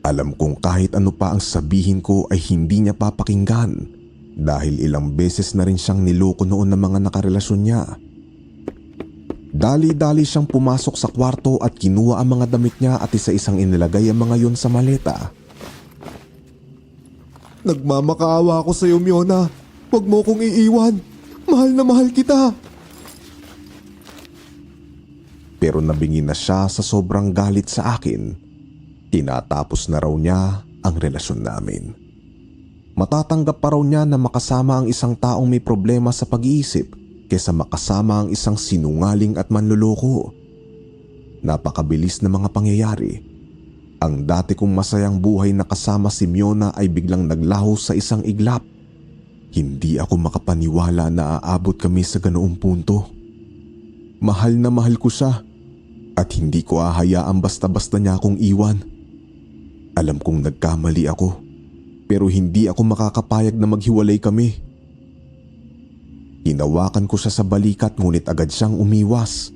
Alam kong kahit ano pa ang sabihin ko ay hindi niya papakinggan dahil ilang beses na rin siyang niloko noon ng mga nakarelasyon niya. Dali-dali siyang pumasok sa kwarto at kinuha ang mga damit niya at isa-isang inilagay ang mga yon sa maleta. Nagmamakaawa ako sa iyo, Miona. Huwag mo kong iiwan. Mahal na mahal kita. Pero nabingi na siya sa sobrang galit sa akin. Tinatapos na raw niya ang relasyon namin. Matatanggap pa raw niya na makasama ang isang taong may problema sa pag-iisip kaysa makasama ang isang sinungaling at manloloko. Napakabilis na mga pangyayari. Ang dati kong masayang buhay na kasama si Miona ay biglang naglaho sa isang iglap. Hindi ako makapaniwala na aabot kami sa ganoong punto. Mahal na mahal ko siya at hindi ko hahayaan basta-basta niya akong iwan. Alam kong nagkamali ako pero hindi ako makakapayag na maghiwalay kami. Hinawakan ko siya sa balikat ngunit agad siyang umiwas.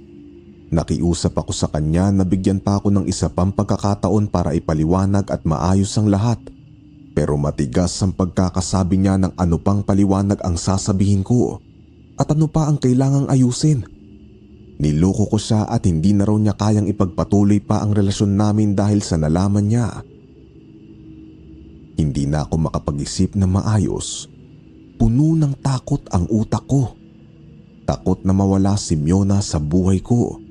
Nakiusap ako sa kanya na bigyan pa ako ng isa pang pagkakataon para ipaliwanag at maayos ang lahat. Pero matigas ang pagkakasabi niya ng ano pang paliwanag ang sasabihin ko at ano pa ang kailangang ayusin. Niloko ko siya at hindi na raw niya kayang ipagpatuloy pa ang relasyon namin dahil sa nalaman niya. Hindi na ako makapag-isip na maayos. Puno ng takot ang utak ko. Takot na mawala si Miona sa buhay ko.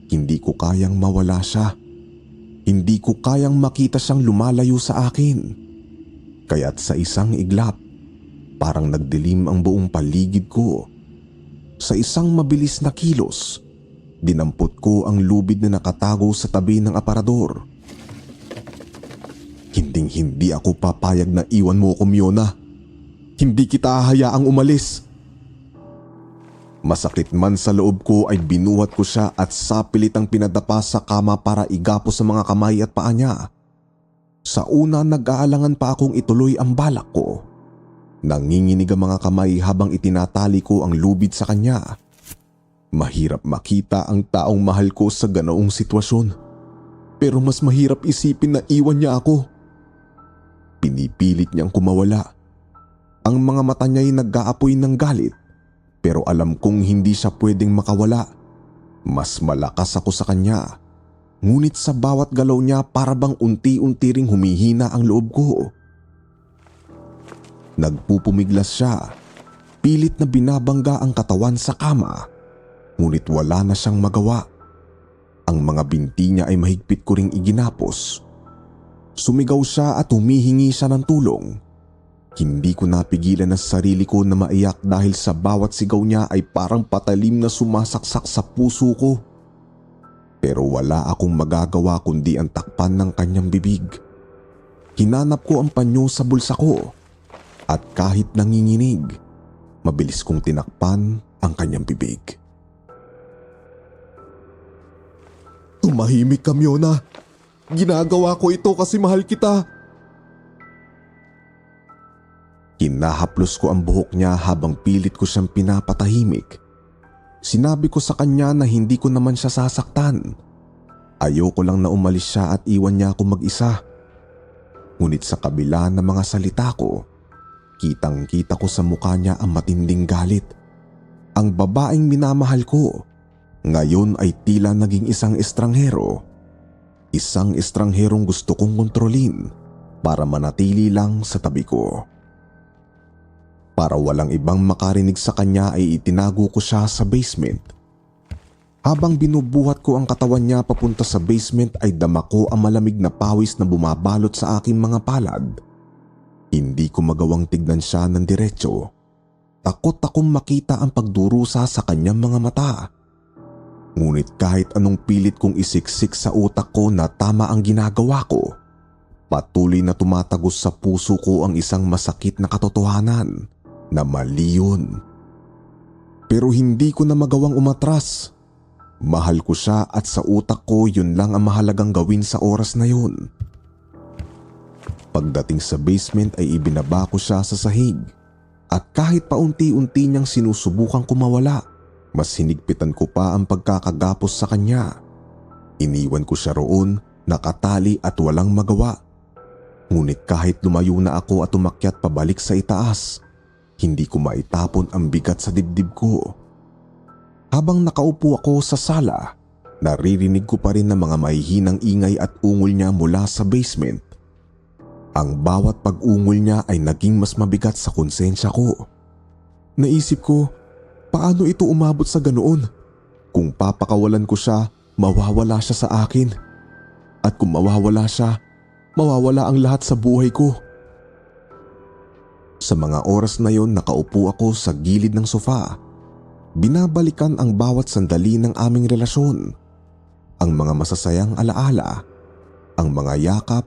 Hindi ko kayang mawala siya. Hindi ko kayang makita siyang lumalayo sa akin. Kaya't sa isang iglap, parang nagdilim ang buong paligid ko. Sa isang mabilis na kilos, dinampot ko ang lubid na nakatago sa tabi ng aparador. Hinding-hindi ako papayag na iwan mo ko, Miona. Hindi kita hayaang umalis. Masakit man sa loob ko ay binuhat ko siya at sapilit ang pinadapa sa kama para igapos sa mga kamay at paa niya. Sa una nag-aalangan pa akong ituloy ang balak ko. Nanginginig ang mga kamay habang itinatali ko ang lubid sa kanya. Mahirap makita ang taong mahal ko sa ganoong sitwasyon. Pero mas mahirap isipin na iwan niya ako. Pinipilit niyang kumawala. Ang mga mata niya'y nag-aapoy ng galit, pero alam kong hindi siya pwedeng makawala. Mas malakas ako sa kanya, ngunit sa bawat galaw niya para bang unti-unti ring humihina ang loob ko. Nagpupumiglas siya, pilit na binabangga ang katawan sa kama, ngunit wala na siyang magawa. Ang mga binti niya ay mahigpit ko ring iginapos. Sumigaw siya at humihingi siya ng tulong. Hindi ko napigilan ang sarili ko na maiyak dahil sa bawat sigaw niya ay parang patalim na sumasaksak sa puso ko. Pero wala akong magagawa kundi ang takpan ng kanyang bibig. Hinanap ko ang panyo sa bulsa ko at kahit nanginginig, mabilis kong tinakpan ang kanyang bibig. Tumahimik ka, Miona. Ginagawa ko ito kasi mahal kita. Kinahaplos ko ang buhok niya habang pilit ko siyang pinapatahimik. Sinabi ko sa kanya na hindi ko naman siya sasaktan. Ayoko lang na umalis siya at iwan niya ako mag-isa. Ngunit sa kabila ng mga salita ko, kitang-kita ko sa mukha niya ang matinding galit. Ang babaeng minamahal ko, ngayon ay tila naging isang estranghero. Isang estrangherong gusto kong kontrolin para manatili lang sa tabi ko. Para walang ibang makarinig sa kanya ay itinago ko siya sa basement. Habang binubuhat ko ang katawan niya papunta sa basement ay dama ko ang malamig na pawis na bumabalot sa aking mga palad. Hindi ko magawang tignan siya ng diretso. Takot akong makita ang pagdurusa sa kanyang mga mata. Ngunit kahit anong pilit kong isiksik sa utak ko na tama ang ginagawa ko, patuloy na tumatagos sa puso ko ang isang masakit na katotohanan na mali yun. Pero hindi ko na magawang umatras. Mahal ko siya at sa utak ko yun lang ang mahalagang gawin sa oras na yun. Pagdating sa basement ay ibinaba ko siya sa sahig at kahit paunti-unti niyang sinusubukang kumawala, mas hinigpitan ko pa ang pagkakagapos sa kanya. Iniwan ko siya roon, nakatali at walang magawa. Ngunit kahit lumayo na ako at umakyat pabalik sa itaas, hindi ko maitapon ang bigat sa dibdib ko. Habang nakaupo ako sa sala, naririnig ko pa rin ang mga mahihinang ingay at ungol niya mula sa basement. Ang bawat pag-ungol niya ay naging mas mabigat sa konsensya ko. Naisip ko, paano ito umabot sa ganoon? Kung papakawalan ko siya, mawawala siya sa akin. At kung mawawala siya, mawawala ang lahat sa buhay ko. Sa mga oras na yon nakaupo ako sa gilid ng sofa. Binabalikan ang bawat sandali ng aming relasyon. Ang mga masasayang alaala, ang mga yakap,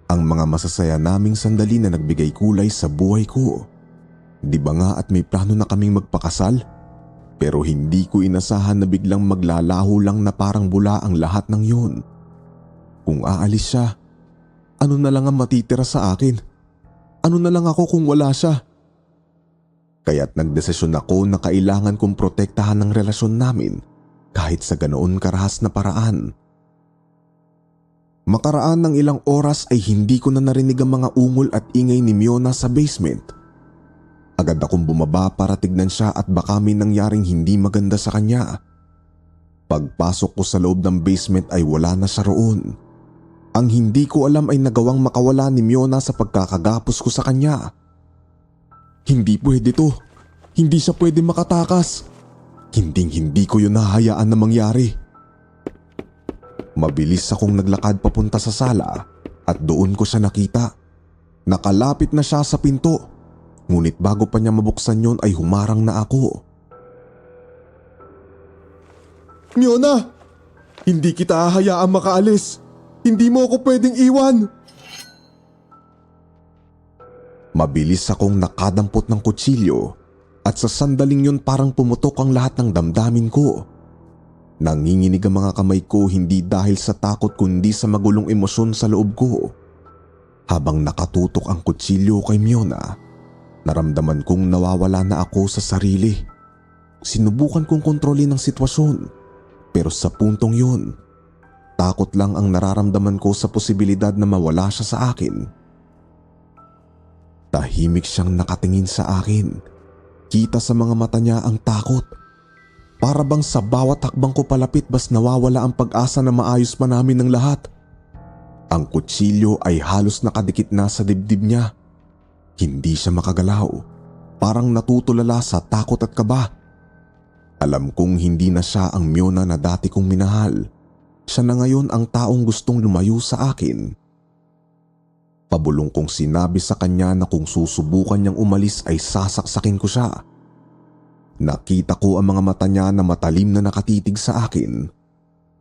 ang mga masasaya naming sandali na nagbigay kulay sa buhay ko. Di ba nga at may plano na kaming magpakasal? Pero hindi ko inasahan na biglang maglalaho lang na parang bula ang lahat ng yun. Kung aalis siya, ano na lang ang matitira sa akin? Ano na lang ako kung wala siya? Kaya't nagdesisyon ako na kailangan kong protektahan ang relasyon namin kahit sa ganoon karahas na paraan. Makaraan ng ilang oras ay hindi ko na narinig ang mga ungol at ingay ni Miona sa basement. Agad akong bumaba para tignan siya at baka may nangyaring hindi maganda sa kanya. Pagpasok ko sa loob ng basement ay wala na siya roon. Ang hindi ko alam ay nagawang makawala ni Miona sa pagkakagapos ko sa kanya. Hindi pwede to. Hindi siya pwede makatakas. Hinding-hindi ko yun nahayaan na mangyari. Mabilis akong naglakad papunta sa sala at doon ko siya nakita. Nakalapit na siya sa pinto. Ngunit bago pa niya mabuksan yon ay humarang na ako. Miona! Hindi kita hahayaan makaalis. Hindi mo ako pwedeng iwan. Mabilis akong nakadampot ng kutsilyo at sa sandaling yun parang pumutok ang lahat ng damdamin ko. Nanginginig ang mga kamay ko hindi dahil sa takot kundi sa magulong emosyon sa loob ko. Habang nakatutok ang kutsilyo kay Miona, naramdaman kong nawawala na ako sa sarili. Sinubukan kong kontrolin ang sitwasyon, pero sa puntong yun, takot lang ang nararamdaman ko sa posibilidad na mawala siya sa akin. Tahimik siyang nakatingin sa akin. Kita sa mga mata niya ang takot. Para bang sa bawat hakbang ko palapit bas nawawala ang pag-asa na maayos pa namin ng lahat. Ang kutsilyo ay halos nakadikit na sa dibdib niya. Hindi siya makagalaw. Parang natutulala sa takot at kaba. Alam kong hindi na siya ang Miona na dati kong minahal. Siya na ngayon ang taong gustong lumayo sa akin. Pabulong kong sinabi sa kanya na kung susubukan niyang umalis ay sasaksakin ko siya. Nakita ko ang mga mata niya na matalim na nakatitig sa akin.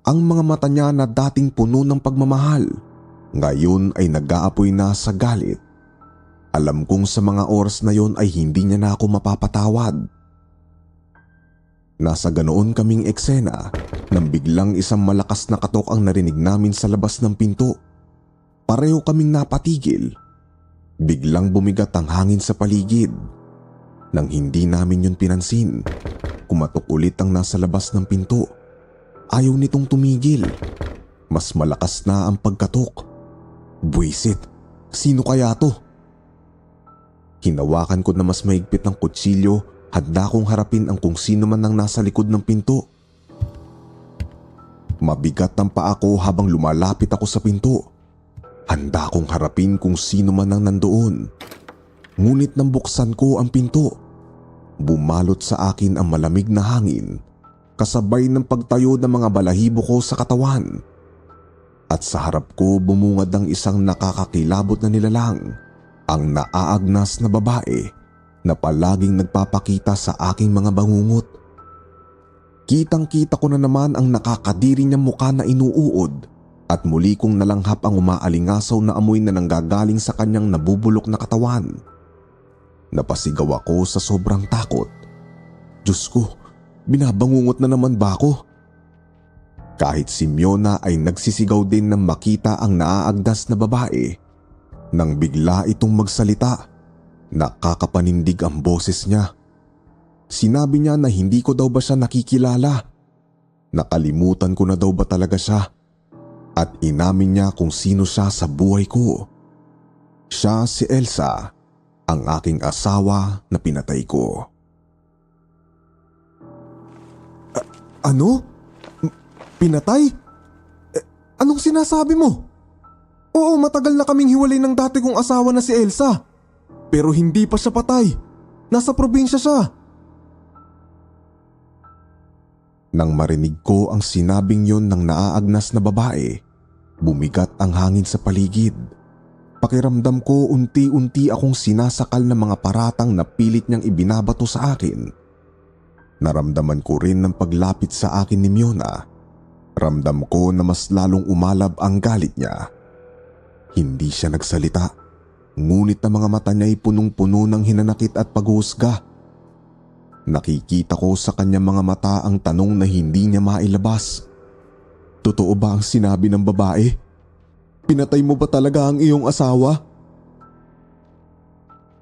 Ang mga mata niya na dating puno ng pagmamahal, ngayon ay nag-aapoy na sa galit. Alam kong sa mga oras na yon ay hindi niya na ako mapapatawad. Nasa ganoon kaming eksena nang biglang isang malakas na katok ang narinig namin sa labas ng pinto. Pareho kaming napatigil. Biglang bumigat ang hangin sa paligid. Nang hindi namin yun pinansin, kumatok ulit ang nasa labas ng pinto. Ayaw nitong tumigil. Mas malakas na ang pagkatok. Buwisit, sino kaya to? Hinawakan ko na mas mahigpit ng kutsilyo, handa kong harapin ang kung sino man ang nasa likod ng pinto. Mabigat ang paa ko habang lumalapit ako sa pinto. Handa kong harapin kung sino man ang nandoon. Ngunit nang buksan ko ang pinto, bumalot sa akin ang malamig na hangin, kasabay ng pagtayo ng mga balahibo ko sa katawan. At sa harap ko bumungad ang isang nakakakilabot na nilalang, ang naaagnas na babae na palaging nagpapakita sa aking mga bangungot. Kitang-kita ko na naman ang nakakadiri niyang mukha na inuuod at muli kong nalanghap ang umaalingasaw na amoy na nanggagaling sa kanyang nabubulok na katawan. Napasigaw ako sa sobrang takot. Diyos ko, binabangungot na naman ba ako? Kahit si Miona ay nagsisigaw din nang makita ang naaagdas na babae. Nang bigla itong magsalita, nakakapanindig ang boses niya. Sinabi niya na hindi ko daw ba siya nakikilala. Nakalimutan ko na daw ba talaga siya? At inamin niya kung sino siya sa buhay ko. Siya si Elsa, ang aking asawa na pinatay ko. Ano? Pinatay? Anong sinasabi mo? Oo, matagal na kaming hiwalay ng dati kong asawa na si Elsa. Pero hindi pa siya patay. Nasa probinsya siya. Nang marinig ko ang sinabing yon ng naaagnas na babae, bumigat ang hangin sa paligid. Pakiramdam ko unti-unti akong sinasakal ng mga paratang na pilit niyang ibinabato sa akin. Naramdaman ko rin ng paglapit sa akin ni Miona. Ramdam ko na mas lalong umalab ang galit niya. Hindi siya nagsalita, ngunit ang mga mata niya ay punong-puno ng hinanakit at paghuhusga. Nakikita ko sa kanyang mga mata ang tanong na hindi niya mailabas. Totoo ba ang sinabi ng babae? Pinatay mo ba talaga ang iyong asawa?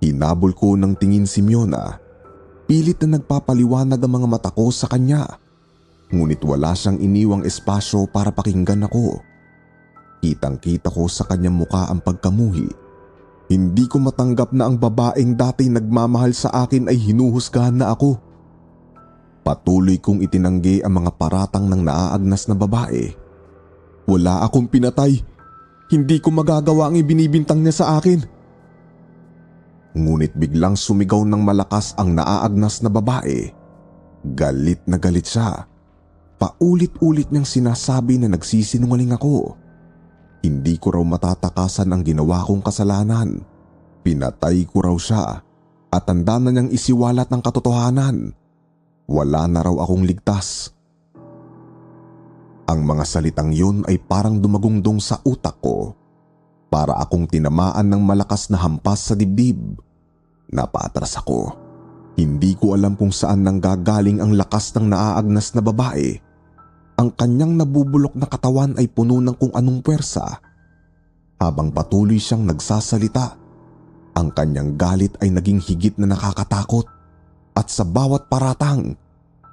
Hinabol ko ng tingin si Miona. Pilit na nagpapaliwanag ang mga mata ko sa kanya. Ngunit wala siyang iniwang espasyo para pakinggan ako. Kitang-kita ko sa kanyang muka ang pagkamuhi. Hindi ko matanggap na ang babaeng dati nagmamahal sa akin ay hinuhusgahan na ako. Patuloy kong itinanggi ang mga paratang ng naaagnas na babae. Wala akong pinatay. Hindi ko magagawa ang ibinibintang niya sa akin. Ngunit biglang sumigaw ng malakas ang naaagnas na babae. Galit na galit siya. Paulit-ulit niyang sinasabi na nagsisinungaling ako. Hindi ko raw matatakasan ang ginawa kong kasalanan. Pinatay ko raw siya at tanda na niyang isiwalat ng katotohanan. Wala na raw akong ligtas. Ang mga salitang yun ay parang dumagungdong sa utak ko. Para akong tinamaan ng malakas na hampas sa dibdib. Napaatras ako. Hindi ko alam kung saan nanggagaling ang lakas ng naaagnas na babae. Ang kanyang nabubulok na katawan ay puno ng kung anong puwersa. Habang patuloy siyang nagsasalita, ang kanyang galit ay naging higit na nakakatakot. At sa bawat paratang,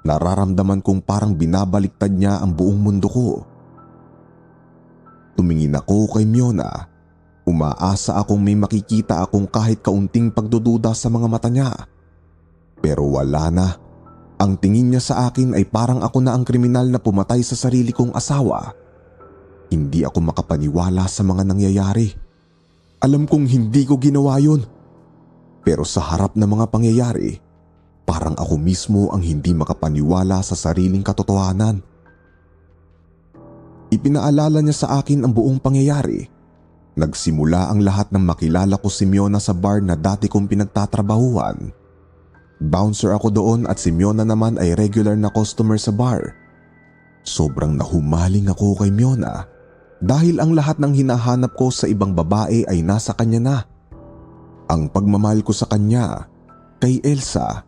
nararamdaman kong parang binabaliktad niya ang buong mundo ko. Tumingin ako kay Miona Umaasa akong may makikita akong kahit kaunting pagdududa sa mga mata niya. Pero wala na. Ang tingin niya sa akin ay parang ako na ang kriminal na pumatay sa sarili kong asawa. Hindi ako makapaniwala sa mga nangyayari. Alam kong hindi ko ginawa yun. Pero sa harap ng mga pangyayari, parang ako mismo ang hindi makapaniwala sa sariling katotohanan. Ipinaalala niya sa akin ang buong pangyayari. Nagsimula ang lahat ng makilala ko si Miona sa bar na dati kong pinagtatrabahuan. Bouncer ako doon at si Miona naman ay regular na customer sa bar. Sobrang nahumaling ako kay Miona dahil ang lahat ng hinahanap ko sa ibang babae ay nasa kanya na. Ang pagmamahal ko sa kanya, kay Elsa,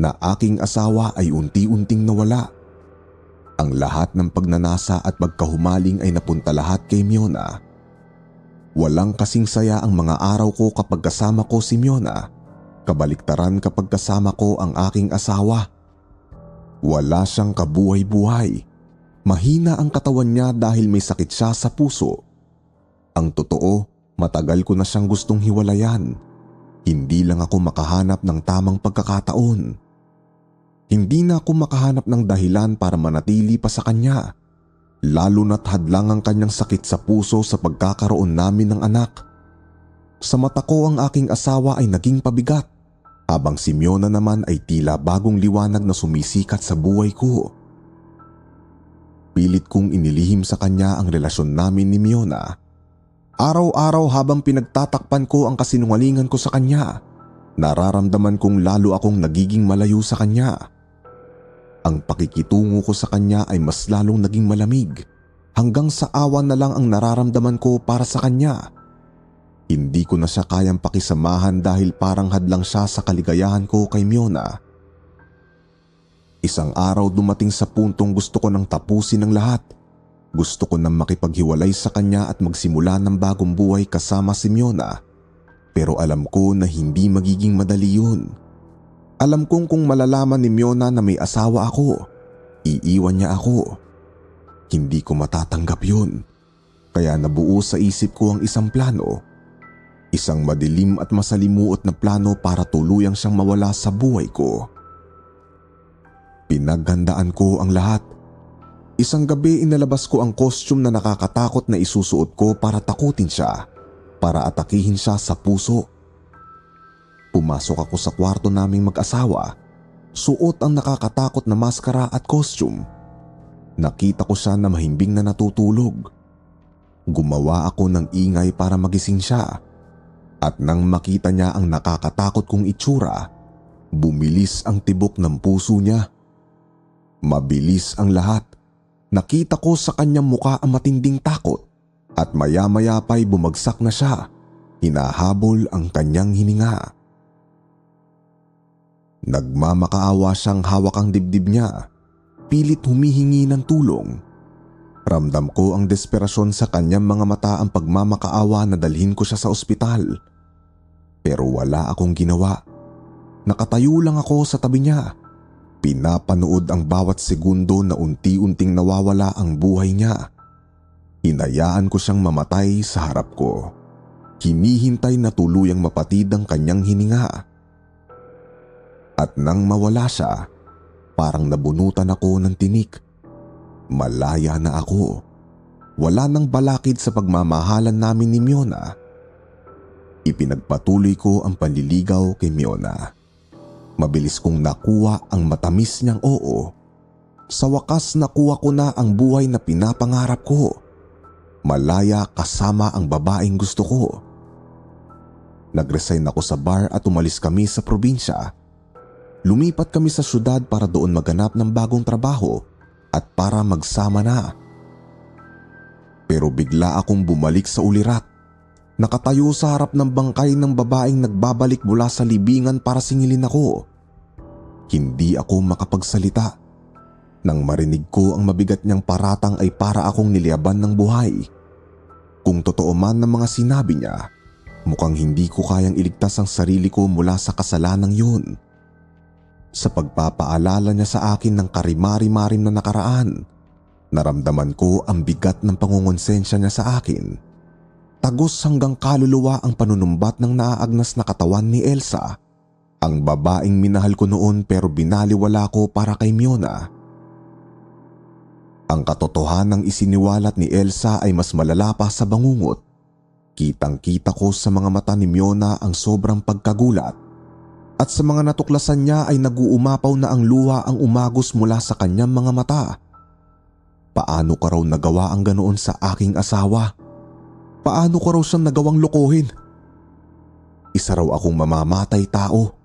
na aking asawa ay unti-unting nawala. Ang lahat ng pagnanasa at pagkahumaling ay napunta lahat kay Miona. Walang kasing saya ang mga araw ko kapag kasama ko si Miona. Kabaliktaran kapag kasama ko ang aking asawa. Wala siyang kabuhay-buhay. Mahina ang katawan niya dahil may sakit siya sa puso. Ang totoo, matagal ko na siyang gustong hiwalayan. Hindi lang ako makahanap ng tamang pagkakataon. Hindi na ako makahanap ng dahilan para manatili pa sa kanya. Lalo na't hadlang ang kanyang sakit sa puso sa pagkakaroon namin ng anak. Sa mata ko ang aking asawa ay naging pabigat, habang si Miona naman ay tila bagong liwanag na sumisikat sa buhay ko. Pilit kong inilihim sa kanya ang relasyon namin ni Miona. Araw-araw habang pinagtatakpan ko ang kasinungalingan ko sa kanya, nararamdaman kong lalo akong nagiging malayo sa kanya. Ang pakikitungo ko sa kanya ay mas lalong naging malamig, hanggang sa awa na lang ang nararamdaman ko para sa kanya. Hindi ko na siya kayang pakisamahan dahil parang hadlang siya sa kaligayahan ko kay Miona. Isang araw dumating sa puntong gusto ko nang tapusin ang lahat. Gusto ko nang makipaghiwalay sa kanya at magsimula ng bagong buhay kasama si Miona. Pero alam ko na hindi magiging madali yun. Alam kong kung malalaman ni Miona na may asawa ako, iiwan niya ako. Hindi ko matatanggap yun. Kaya nabuo sa isip ko ang isang plano. Isang madilim at masalimuot na plano para tuluyang siyang mawala sa buhay ko. Pinaghandaan ko ang lahat. Isang gabi inalabas ko ang costume na nakakatakot na isusuot ko para takutin siya, para atakihin siya sa puso. Pumasok ako sa kwarto naming mag-asawa, suot ang nakakatakot na maskara at costume. Nakita ko siya na mahimbing na natutulog. Gumawa ako ng ingay para magising siya. At nang makita niya ang nakakatakot kong itsura, bumilis ang tibok ng puso niya. Mabilis ang lahat. Nakita ko sa kanyang muka ang matinding takot at maya-maya pa'y bumagsak na siya. Hinahabol ang kanyang hininga. Nagmamakaawa siyang hawak ang dibdib niya. Pilit humihingi ng tulong. Ramdam ko ang desperasyon sa kanyang mga mata ang pagmamakaawa na dalhin ko siya sa ospital. Pero wala akong ginawa. Nakatayo lang ako sa tabi niya. Pinapanood ang bawat segundo na unti-unting nawawala ang buhay niya. Hinayaan ko siyang mamatay sa harap ko. Hinihintay na tuluyang mapatid ang kanyang hininga. At nang mawala siya, parang nabunutan ako ng tinik. Malaya na ako. Wala nang balakid sa pagmamahalan namin ni Miona. Ipinagpatuloy ko ang panliligaw kay Miona. Mabilis kong nakuha ang matamis niyang oo. Sa wakas nakuha ko na ang buhay na pinapangarap ko. Malaya kasama ang babaeng gusto ko. Nag-resign ako sa bar at umalis kami sa probinsya. Lumipat kami sa syudad para doon maghanap ng bagong trabaho at para magsama na. Pero bigla akong bumalik sa ulirat. Nakatayo sa harap ng bangkay ng babaeng nagbabalik mula sa libingan para singilin ako. Hindi ako makapagsalita. Nang marinig ko ang mabigat niyang paratang ay para akong niliyaban ng buhay. Kung totoo man ng mga sinabi niya, mukhang hindi ko kayang iligtas ang sarili ko mula sa kasalanang yun. Sa pagpapaalala niya sa akin ng karimari-marim na nakaraan, naramdaman ko ang bigat ng pangungonsensya niya sa akin. tagos hanggang kaluluwa ang panunumbat ng naaagnas na katawan ni Elsa. Ang babaeng minahal ko noon pero binaliwala ko para kay Miona. Ang katotohanang isiniwalat ni Elsa ay mas malala pa sa bangungot. Kitang-kita ko sa mga mata ni Miona ang sobrang pagkagulat. At sa mga natuklasan niya ay naguumapaw na ang luha ang umagos mula sa kanyang mga mata. Paano ka raw nagawa ang ganoon sa aking asawa? Paano ko raw siyang nagawang lokohin? Isa raw akong mamamatay tao.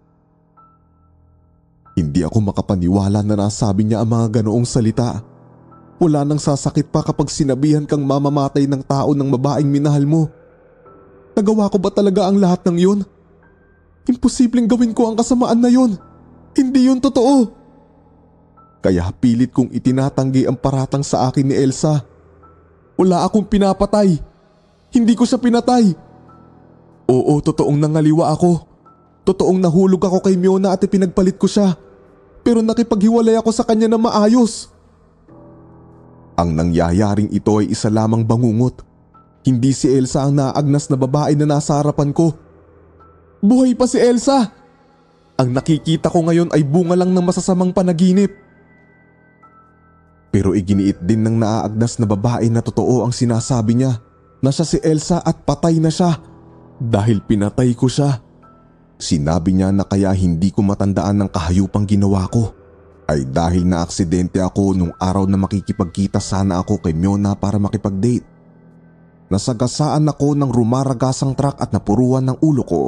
Hindi ako makapaniwala na nasabi niya ang mga ganoong salita. Wala nang sasakit pa kapag sinabihan kang mamamatay ng tao ng babaeng minahal mo. Nagawa ko ba talaga ang lahat ng yun? Imposibleng gawin ko ang kasamaan na yun. Hindi yun totoo. Kaya pilit kong itinatanggi ang paratang sa akin ni Elsa. Wala akong pinapatay. Hindi ko siya pinatay. Oo, totoong nangaliwa ako. Totoong nahulog ako kay Miona at ipinagpalit ko siya. Pero nakipaghiwalay ako sa kanya na maayos. Ang nangyayaring ito ay isa lamang bangungot. Hindi si Elsa ang naagnas na babae na nasa harapan ko. Buhay pa si Elsa! Ang nakikita ko ngayon ay bunga lang ng masasamang panaginip. Pero iginiit din ng naaagnas na babae na totoo ang sinasabi niya na siya si Elsa at patay na siya dahil pinatay ko siya. Sinabi niya na kaya hindi ko matandaan ng kahayupang ginawa ko ay dahil na aksidente ako nung araw na makikipagkita sana ako kay Miona para makipag-date. Nasagasaan ako ng rumaragasang truck at napuruan ng ulo ko.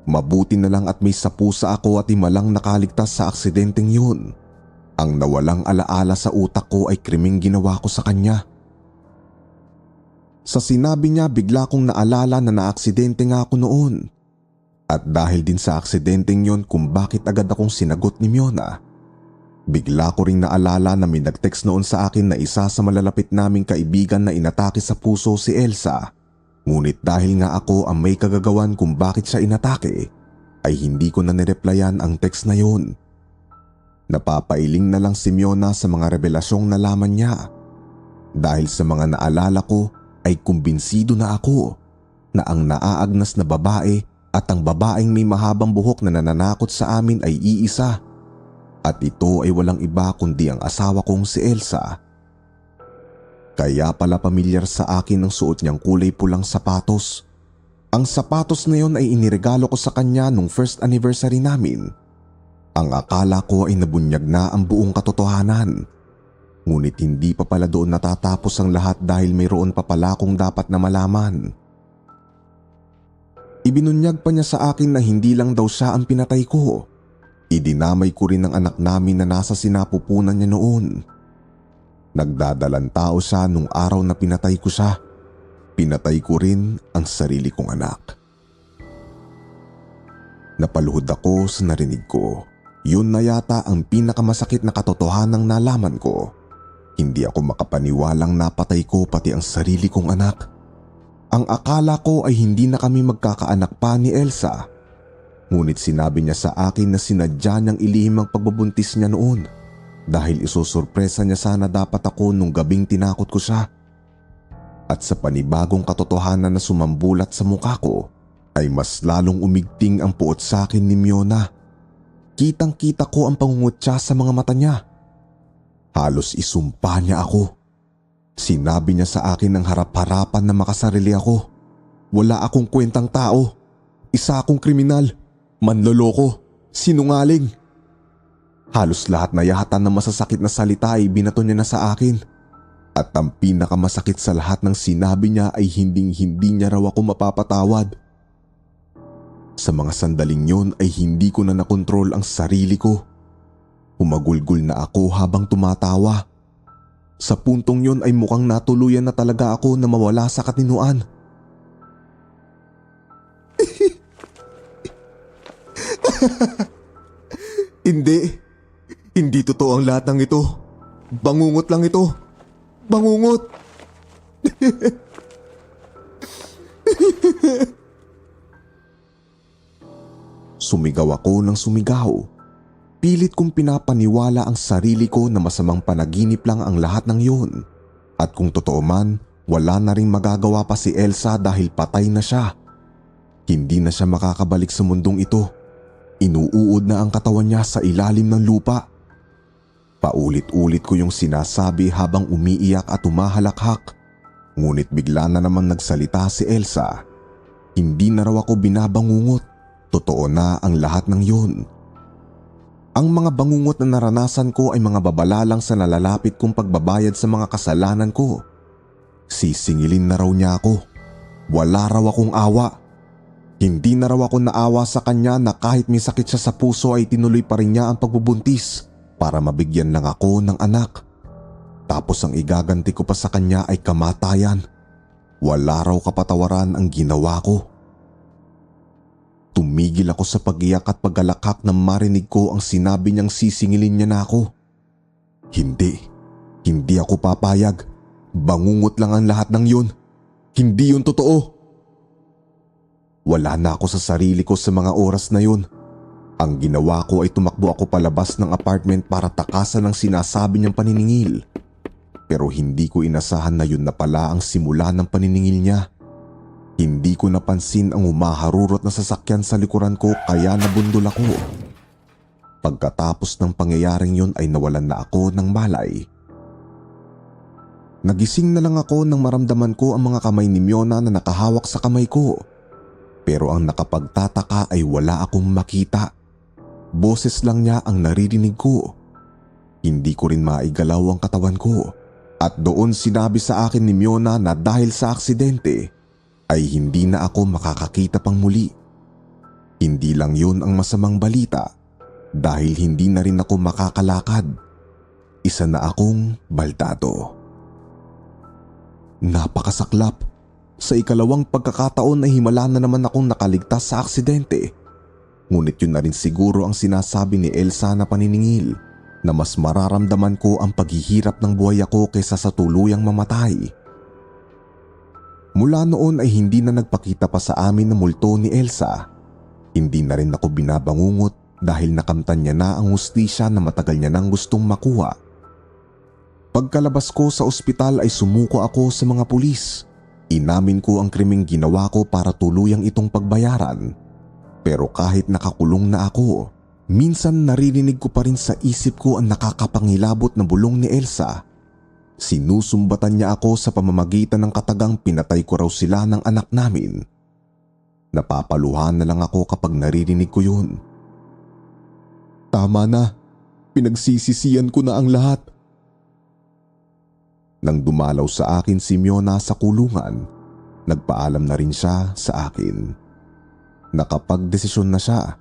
Mabuti na lang at may sapusa ako at imalang nakaligtas sa aksidenteng yun. Ang nawalang alaala sa utak ko ay krimeng ginawa ko sa kanya. Sa sinabi niya bigla kong naalala na naaksidente nga ako noon. At dahil din sa aksidenteng yon kung bakit agad akong sinagot ni Miona. Bigla ko ring naalala na may nag-text noon sa akin na isa sa malalapit naming kaibigan na inatake sa puso si Elsa. Ngunit dahil nga ako ang may kagagawan kung bakit siya inatake, ay hindi ko na nireplyan ang text na yon. Napapailing na lang si Miona sa mga revelasyong nalaman niya. Dahil sa mga naalala ko ay kumbinsido na ako na ang naaagnas na babae at ang babaeng may mahabang buhok na nananakot sa amin ay iisa. At ito ay walang iba kundi ang asawa kong si Elsa. Kaya pala pamilyar sa akin ang suot niyang kulay pulang sapatos. Ang sapatos na yon ay iniregalo ko sa kanya nung first anniversary namin. Ang akala ko ay nabunyag na ang buong katotohanan. Ngunit hindi pa pala doon natatapos ang lahat dahil mayroon pa pala akong dapat na malaman. Ibinunyag pa niya sa akin na hindi lang daw siya ang pinatay ko. Idinamay ko rin ang anak namin na nasa sinapupunan niya noon. Nagdadalang tao siya nung araw na pinatay ko siya. Pinatay ko rin ang sarili kong anak. Napaluhod ako sa narinig ko. Yun na yata ang pinakamasakit na katotohanang nalaman ko. Hindi ako makapaniwalang napatay ko pati ang sarili kong anak. Ang akala ko ay hindi na kami magkakaanak pa ni Elsa. Ngunit sinabi niya sa akin na sinadya niyang ilihim ang pagbubuntis niya noon. Dahil isusurpresa niya sana dapat ako nung gabing tinakot ko siya. At sa panibagong katotohanan na sumambulat sa mukha ko, ay mas lalong umigting ang puot sa akin ni Miona. Kitang-kita ko ang pangungutya sa mga mata niya. Halos isumpa niya ako. Sinabi niya sa akin ng harap-harapan na makasarili ako. Wala akong kwentang tao. Isa akong kriminal, manloloko, sinungaling. Halos lahat na yata ng masasakit na salita ay binato niya na sa akin. At ang pinakamasakit sa lahat ng sinabi niya ay hinding-hindi niya raw ako mapapatawad. Sa mga sandaling yun ay hindi ko na nakontrol ang sarili ko. Humagulgol na ako habang tumatawa. Sa puntong yun ay mukhang natuluyan na talaga ako na mawala sa katinuan. Hindi totoo ang lahat ng ito. Bangungot lang ito. Bangungot. Sumigaw ako ng sumigaw. Pilit kong pinapaniwala ang sarili ko na masamang panaginip lang ang lahat ng yun. At kung totoo man, wala na ring magagawa pa si Elsa dahil patay na siya. Hindi na siya makakabalik sa mundong ito. Inuuod na ang katawan niya sa ilalim ng lupa. Paulit-ulit ko yung sinasabi habang umiiyak at humahalakhak. Ngunit bigla na naman nagsalita si Elsa. Hindi na raw ako binabangungot. Totoo na ang lahat ng yun. Ang mga bangungot na naranasan ko ay mga babala lang sa nalalapit kong pagbabayad sa mga kasalanan ko. Sisingilin na raw niya ako. Wala raw akong awa. Hindi na raw ako naawa sa kanya na kahit may sakit siya sa puso ay tinuloy pa rin niya ang pagbubuntis para mabigyan lang ako ng anak. Tapos ang igaganti ko pa sa kanya ay kamatayan. Wala raw kapatawaran ang ginawa ko. Tumigil ako sa pag-iyak at paggalakhak nang marinig ko ang sinabi niyang sisingilin niya na ako. Hindi ako papayag. Bangungot lang ang lahat ng yun. Hindi yun totoo. Wala na ako sa sarili ko sa mga oras na yun. Ang ginawa ko ay tumakbo ako palabas ng apartment para takasan ang sinasabi niyang paniningil. Pero hindi ko inasahan na yun na pala ang simula ng paniningil niya. Hindi ko napansin ang humaharurot na sasakyan sa likuran ko kaya nabundol ako. Pagkatapos ng pangyayaring yun ay nawalan na ako ng malay. Nagising na lang ako nang maramdaman ko ang mga kamay ni Miona na nakahawak sa kamay ko. Pero ang nakapagtataka ay wala akong makita. Boses lang niya ang naririnig ko. Hindi ko rin maigalaw ang katawan ko. At doon sinabi sa akin ni Miona na dahil sa aksidente ay hindi na ako makakakita pang muli. Hindi lang yun ang masamang balita dahil hindi na rin ako makakalakad. Isa na akong baldado. Napakasaklap. Sa ikalawang pagkakataon ay himala na naman akong nakaligtas sa aksidente. Ngunit yun na rin siguro ang sinasabi ni Elsa na paniningil na mas mararamdaman ko ang paghihirap ng buhay ako kaysa sa tuluyang mamatay. Mula noon ay hindi na nagpakita pa sa amin na multo ni Elsa. Hindi na rin ako binabangungot dahil nakamtan niya na ang hustisya na matagal niya nang gustong makuha. Pagkalabas ko sa ospital ay sumuko ako sa mga pulis. Inamin ko ang krimeng ginawa ko para tuluyang itong pagbayaran. Pero kahit nakakulong na ako, minsan naririnig ko pa rin sa isip ko ang nakakapangilabot na bulong ni Elsa. Sinusumbatan niya ako sa pamamagitan ng katagang pinatay ko raw sila ng anak namin. Napapaluhan na lang ako kapag naririnig ko yun. Tama na, pinagsisisihan ko na ang lahat. Nang dumalaw sa akin si Miona sa kulungan, nagpaalam na rin siya sa akin. Nakapagdesisyon na siya.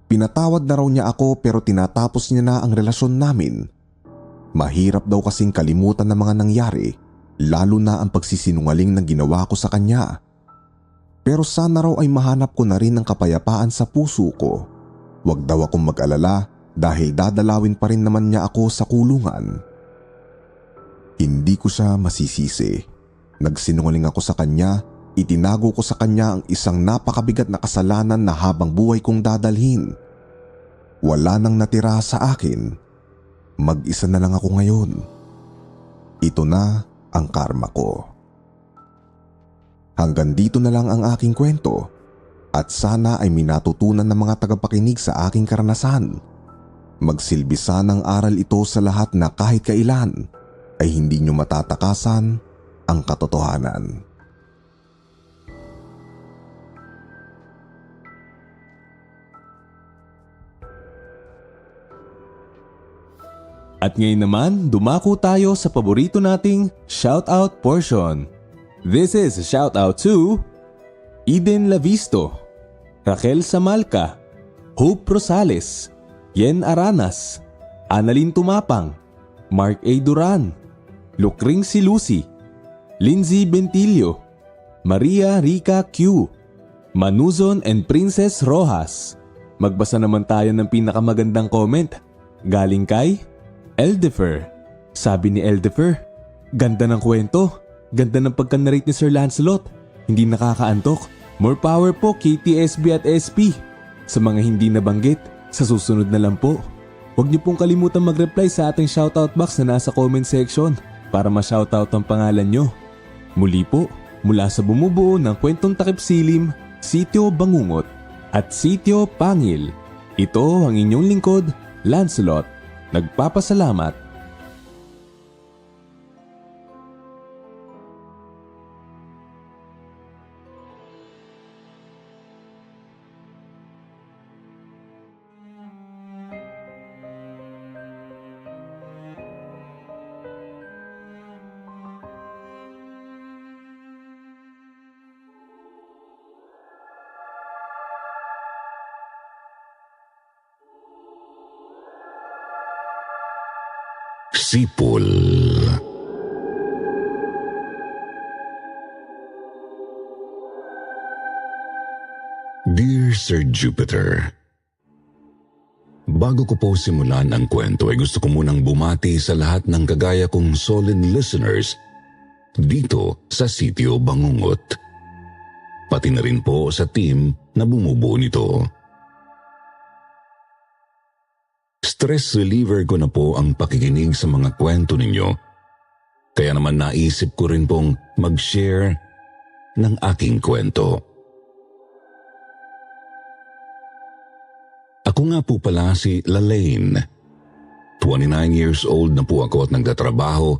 Pinatawad na raw niya ako pero tinatapos niya na ang relasyon namin. Mahirap daw kasing kalimutan ng mga nangyari, lalo na ang pagsisinungaling na ginawa ko sa kanya. Pero sana raw ay mahanap ko na rin ang kapayapaan sa puso ko. Huwag daw akong mag-alala dahil dadalawin pa rin naman niya ako sa kulungan. Hindi ko siya masisisi. Nagsinungaling ako sa kanya, itinago ko sa kanya ang isang napakabigat na kasalanan na habang buhay kong dadalhin. Wala nang natira sa akin. Mag-isa na lang ako ngayon. Ito na ang karma ko. Hanggang dito na lang ang aking kwento at sana ay minatutunan ng mga tagapakinig sa aking karanasan. Magsilbi sanang aral ito sa lahat na kahit kailan ay hindi nyo matatakasan ang katotohanan. At ngayon naman, dumako tayo sa paborito nating shoutout portion. This is a shoutout to Eden Lavisto, Raquel Samalca, Hope Rosales, Yen Aranas, Annalyn Tumapang, Mark A. Duran, Lucring si Lucy, Lindsay Bentillo, Maria Rica Q, Manuzon and Princess Rojas. Magbasa naman tayo ng pinakamagandang comment. Galing kay Eldefer. Sabi ni Eldefer, ganda ng kwento, ganda ng pagka-narrate ni Sir Lancelot, hindi nakakaantok. More power po KTSB at SP. Sa mga hindi nabanggit, sa susunod na lang po. Huwag niyo pong kalimutan mag-reply sa ating shoutout box na nasa comment section para ma-shoutout ang pangalan niyo. Muli po, mula sa bumubuo ng kwentong takip silim, Sitio Bangungot at Sitio Pangil, ito ang inyong lingkod, Lancelot, nagpapasalamat. Sipol. Dear Sir Jupiter, bago ko po simulan ang kwento ay gusto ko munang bumati sa lahat ng kagaya kong solid listeners dito sa Sitio Bangungot. Pati na rin po sa team na bumubuo nito. Stress reliever ko na po ang pakikinig sa mga kwento ninyo. Kaya naman naisip ko rin pong mag-share ng aking kwento. Ako nga po pala si Lalaine. 29 years old na po ako at nagtatrabaho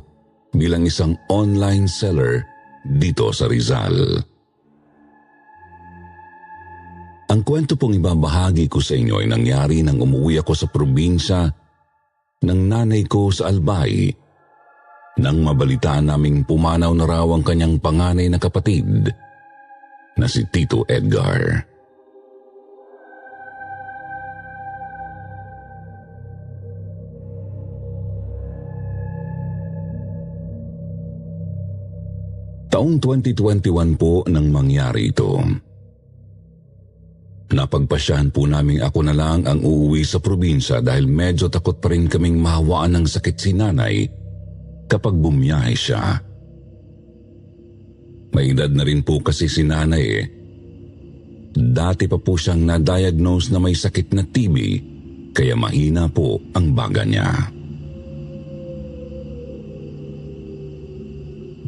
bilang isang online seller dito sa Rizal. Ang kwento pong ibabahagi ko sa inyo ay nangyari nang umuwi ako sa probinsya ng nanay ko sa Albay nang mabalitaan naming pumanaw na raw ang kanyang panganay na kapatid na si Tito Edgar. Taong 2021 po nang mangyari ito. Napagpasyahan po namin ako na lang ang uuwi sa probinsya dahil medyo takot pa rin kaming mahawaan ng sakit si nanay kapag bumiyahe siya. May edad na rin po kasi si nanay eh. Dati pa po siyang na-diagnose na may sakit na TB kaya mahina po ang baga niya.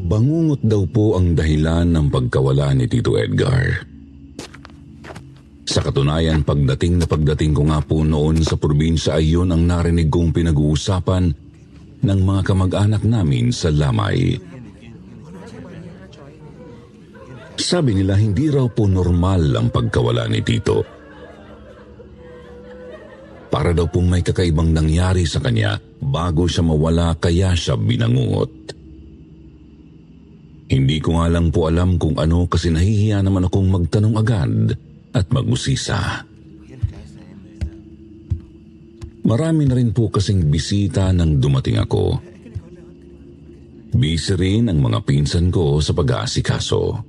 Bangungot daw po ang dahilan ng pagkawala ni Tito Edgar. Sa katunayan, pagdating ko nga po noon sa probinsya ay yun ang narinig kong pinag-uusapan ng mga kamag-anak namin sa Lamay. Sabi nila hindi raw po normal ang pagkawala ni Tito. Para daw pong may kakaibang nangyari sa kanya bago siya mawala kaya siya binangungot. Hindi ko nga lang po alam kung ano kasi nahihiya naman akong magtanong agad at mag-usisa. Marami na rin po kasing bisita nang dumating ako. Busy rin ang mga pinsan ko sa pag-aasikaso.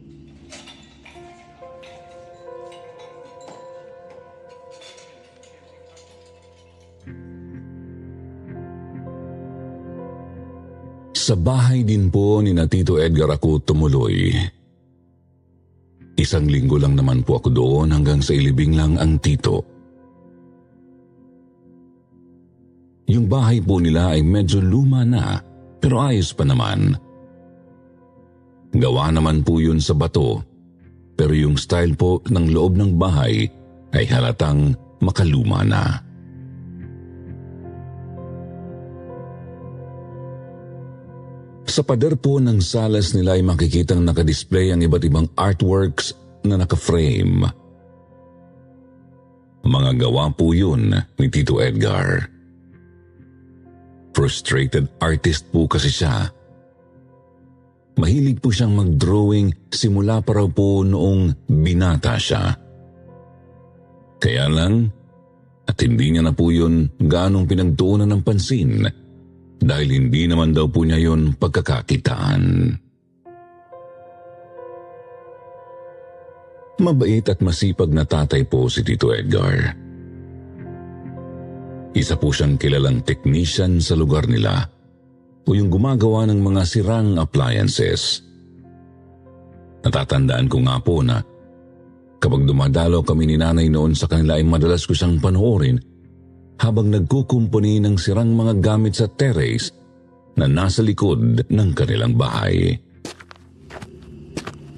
Sa bahay din po ni Tito Edgar ako tumuloy. Isang linggo lang naman po ako doon hanggang sa ilibing lang ang tito. Yung bahay po nila ay medyo luma na pero ayos pa naman. Gawa naman po yun sa bato pero yung style po ng loob ng bahay ay halatang makaluma na. Sa pader po ng salas nila ay makikitang nakadisplay ang iba't ibang artworks na naka-frame. Mga gawa po yun ni Tito Edgar. Frustrated artist po kasi siya. Mahilig po siyang mag-drawing simula pa raw po noong binata siya. Kaya lang, at hindi niya na po yun ganong pinagtuunan ng pansin dahil hindi naman daw po niya yun pagkakakitaan. Mabait at masipag na tatay po si Tito Edgar. Isa po siyang kilalang technician sa lugar nila o yung gumagawa ng mga sirang appliances. Natatandaan ko nga po na kapag dumadalaw kami ni nanay noon sa kanila ay madalas ko siyang panoorin habang nagkukumpuni ng sirang mga gamit sa terrace na nasa likod ng kanilang bahay.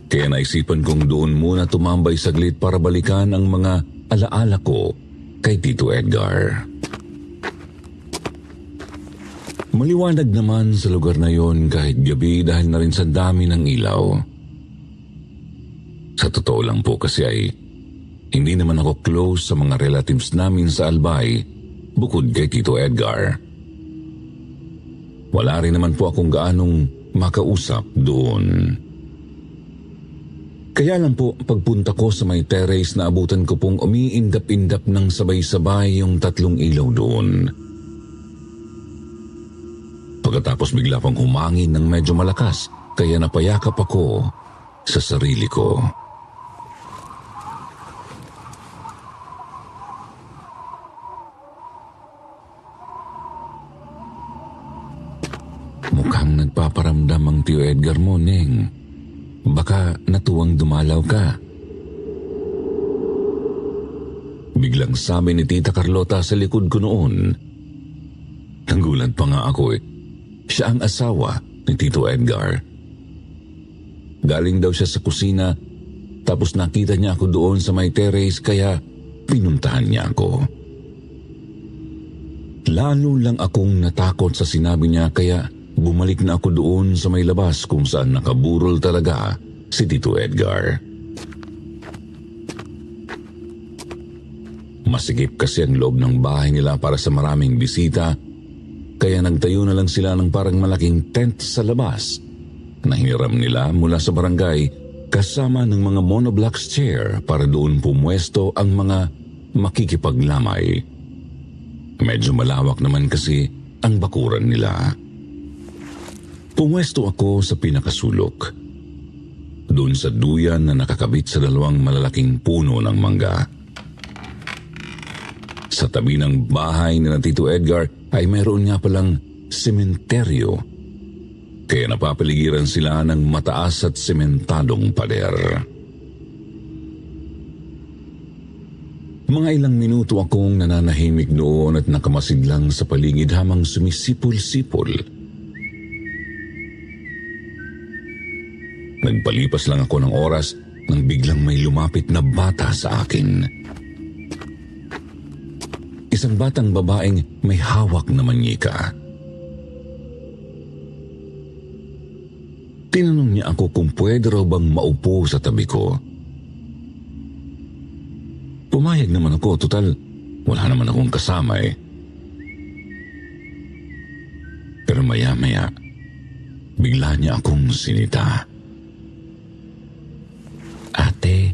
Kaya naisipan kong doon muna tumambay saglit para balikan ang mga alaala ko kay Tito Edgar. Maliwanag naman sa lugar na yon kahit gabi dahil na rin sa dami ng ilaw. Sa totoo lang po kasi ay hindi naman ako close sa mga relatives namin sa Albay bukod kay Tito Edgar. Wala rin naman po akong gaanong makausap doon. Kaya lang po, pagpunta ko sa may terrace na abutan ko pong umiindap-indap ng sabay-sabay yung 3 ilaw doon. Pagkatapos bigla pang humangin ng medyo malakas, kaya napayakap ako sa sarili ko. Mukhang nagpaparamdam ang Tio Edgar mo, Neng. Baka natuwang dumalaw ka. Biglang sabi ni Tita Carlota sa likod ko noon. Nagulat pa nga ako eh. Siya ang asawa ni Tito Edgar. Galing daw siya sa kusina, tapos nakita niya ako doon sa may terrace kaya pinuntahan niya ako. Lalo lang akong natakot sa sinabi niya kaya bumalik na ako doon sa may labas kung saan nakaburol talaga si Tito Edgar. Masikip kasi ang loob ng bahay nila para sa maraming bisita, kaya nagtayo na lang sila ng parang malaking tent sa labas na hiniram nila mula sa barangay kasama ng mga monoblocks chair para doon pumwesto ang mga makikipaglamay. Medyo malawak naman kasi ang bakuran nila. Pumwesto ako sa pinakasulok. Doon sa duyan na nakakabit sa 2 malalaking puno ng mangga. Sa tabi ng bahay ni Tito Edgar ay mayroon nga palang sementeryo. Kaya napapaligiran sila ng mataas at sementadong pader. Mga ilang minuto akong nananahimik doon at nakamasid lang sa paligid habang sumisipol-sipol. Nagpalipas lang ako ng oras nang biglang may lumapit na bata sa akin. Isang batang babaeng may hawak na manyika. Tinanong niya ako kung pwede raw bang maupo sa tabi ko. Pumayag naman ako, total wala naman akong kasama eh. Pero maya-maya, bigla niya akong sinita. Ate,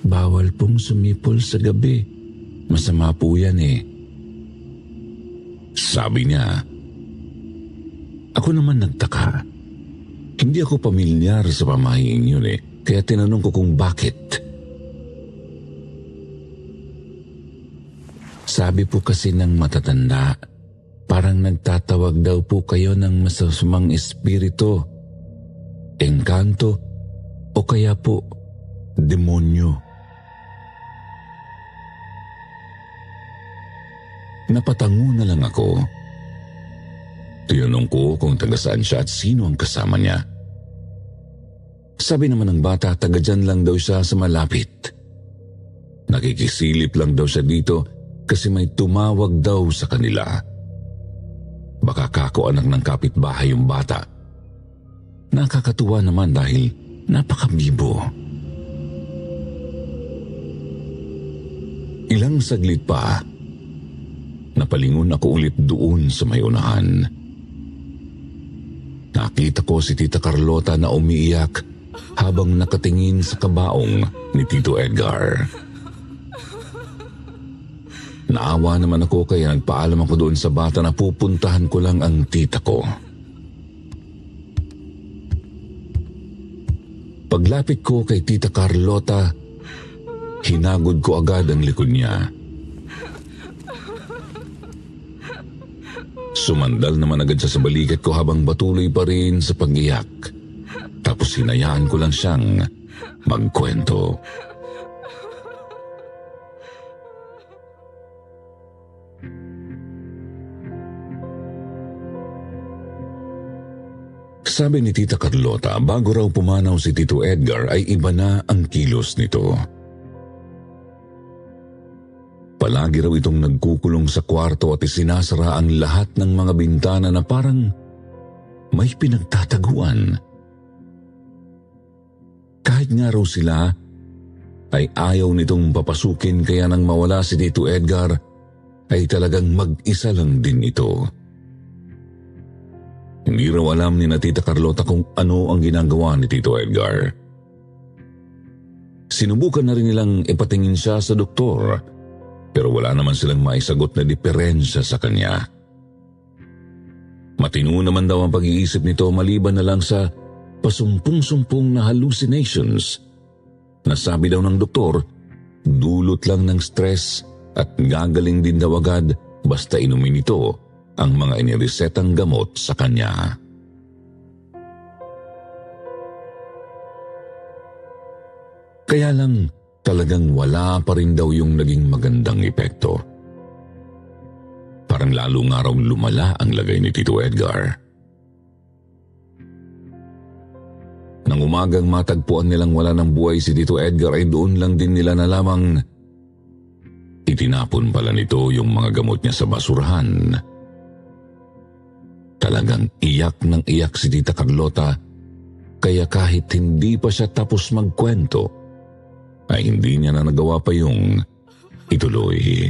bawal pong sumipol sa gabi. Masama po yan eh. Sabi niya. Ako naman nagtaka. Hindi ako pamilyar sa pamahiing yun eh, kaya tinanong ko kung bakit. Sabi po kasi ng matatanda, parang nagtatawag daw po kayo ng masasamang espiritu, engkanto, o kaya po demonyo. Napatango na lang ako. Tinanong ko kung taga saan siya at sino ang kasama niya. Sabi naman ng bata, taga dyan lang daw siya sa malapit. Nakikisilip lang daw siya dito kasi may tumawag daw sa kanila. Baka kako anak ng kapitbahay yung bata. Nakakatuwa naman dahil napakabibo. Ilang saglit pa, napalingon ako ulit doon sa may unahan. Nakita ko si Tita Carlota na umiiyak habang nakatingin sa kabaong ni Tito Edgar. Naawa naman ako kaya nagpaalam ako doon sa bata na pupuntahan ko lang ang tita ko. Paglapit ko kay Tita Carlota, hinagod ko agad ang likod niya. Sumandal naman agad siya sa balikat ko habang patuloy pa rin sa pag-iyak. Tapos hinayaan ko lang siyang magkwento. Sabi ni Tita Carlota, bago raw pumanaw si Tito Edgar ay iba na ang kilos nito. Palagi raw itong nagkukulong sa kwarto at isinasara ang lahat ng mga bintana na parang may pinagtataguan. Kahit nga raw sila, ay ayaw nitong papasukin kaya nang mawala si Tito Edgar, ay talagang mag-isa lang din ito. Hindi raw alam ni na Tita Carlota kung ano ang ginagawa ni Tito Edgar. Sinubukan na rin nilang ipatingin siya sa doktor, pero wala naman silang maisagot na diferensya sa kanya. Matino naman daw ang pag-iisip nito maliban na lang sa pasumpong-sumpong na hallucinations na sabi daw ng doktor, dulot lang ng stress at gagaling din daw agad basta inumin ito ang mga iniresetang gamot sa kanya. Kaya lang talagang wala pa rin daw yung naging magandang epekto. Parang lalo nga raw lumala ang lagay ni Tito Edgar. Nang umagang matagpuan nilang wala ng buhay si Tito Edgar ay doon lang din nila nalamang itinapon pala nito yung mga gamot niya sa basurahan. Talagang iyak ng iyak si Tita Carlota, kaya kahit hindi pa siya tapos magkwento, ay hindi niya na nagawa pa yung ituloy.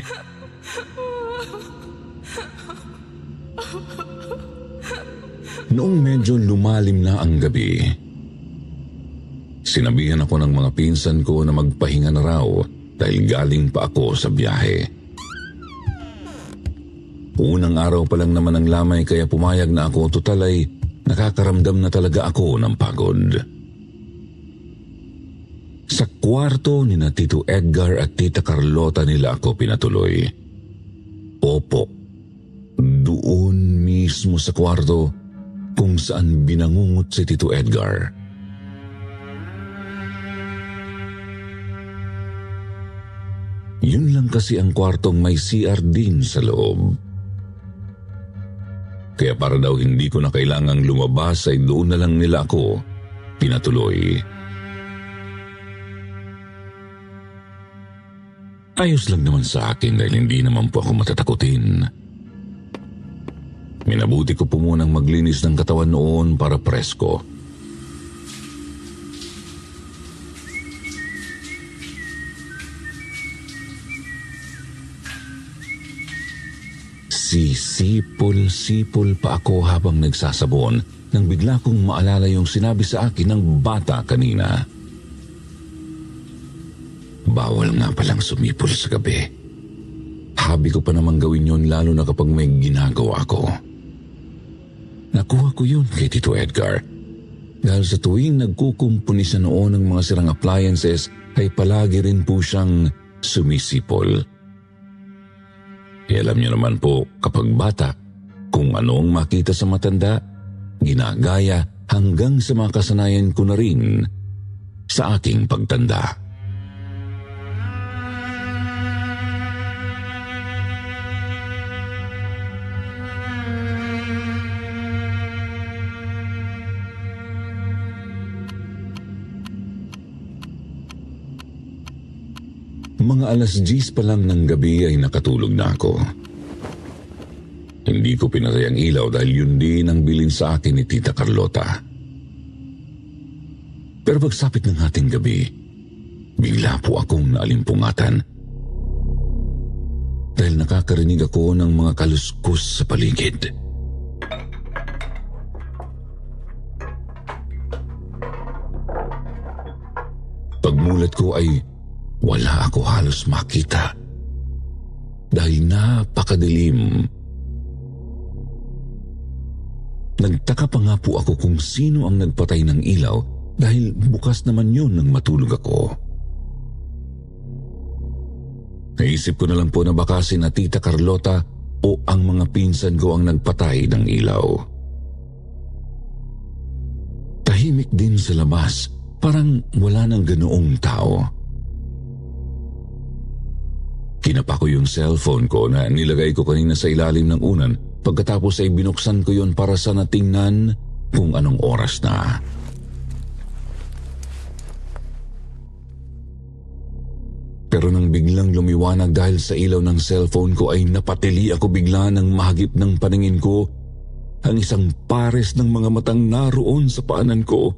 Noong medyo lumalim na ang gabi, sinabihan ako ng mga pinsan ko na magpahinga na raw dahil galing pa ako sa biyahe. Unang araw pa lang naman ang lamay kaya pumayag na ako, total ay nakakaramdam na talaga ako ng pagod. Sa kwarto ni na Tito Edgar at Tita Carlota nila ako pinatuloy. Opo, doon mismo sa kwarto kung saan binangungot si Tito Edgar. Yun lang kasi ang kwartong may CR din sa loob. Kaya para daw hindi ko na kailangang lumabas ay doon na lang nila ako pinatuloy. Ayos lang naman sa akin dahil hindi naman po ako matatakutin. Minabuti ko po munang maglinis ng katawan noon para presko. Sipol-sipol pa ako habang nagsasabon nang bigla kong maalala yung sinabi sa akin ng bata kanina. Bawal nga palang sumipol sa gabi. Habi ko pa naman gawin yun lalo na kapag may ginagawa ko. Nakuha ko yun kay Tito Edgar dahil sa tuwing nagkukumpuni siya noon ng mga sirang appliances ay palagi rin po siyang sumisipol. Alam niyo naman po kapag bata, kung ano ang makita sa matanda, ginagaya hanggang sa makasanayan ko na rin sa aking pagtanda. Mga 10:00 pa lang ng gabi ay nakatulog na ako. Hindi ko pinatay ang ilaw dahil yun din ang bilin sa akin ni Tita Carlota. Pero pagsapit ng ating gabi, bigla po akong naalimpungatan. Dahil nakakarinig ako ng mga kaluskus sa paligid. Pagmulat ko ay wala ako halos makita dahil napakadilim. Nagtaka pa nga po ako kung sino ang nagpatay ng ilaw dahil bukas naman yun nang matulog ako. Naisip ko na lang po na baka si na Tita Carlota o ang mga pinsan ko ang nagpatay ng ilaw. Tahimik din sa labas, parang wala nang ganoong tao. Kinapa ko yung cellphone ko na nilagay ko kanina sa ilalim ng unan. Pagkatapos ay binuksan ko yon para sa natingnan kung anong oras na. Pero nang biglang lumiwanag dahil sa ilaw ng cellphone ko ay napatili ako bigla nang mahagip ng paningin ko ang isang pares ng mga matang naroon sa paanan ko.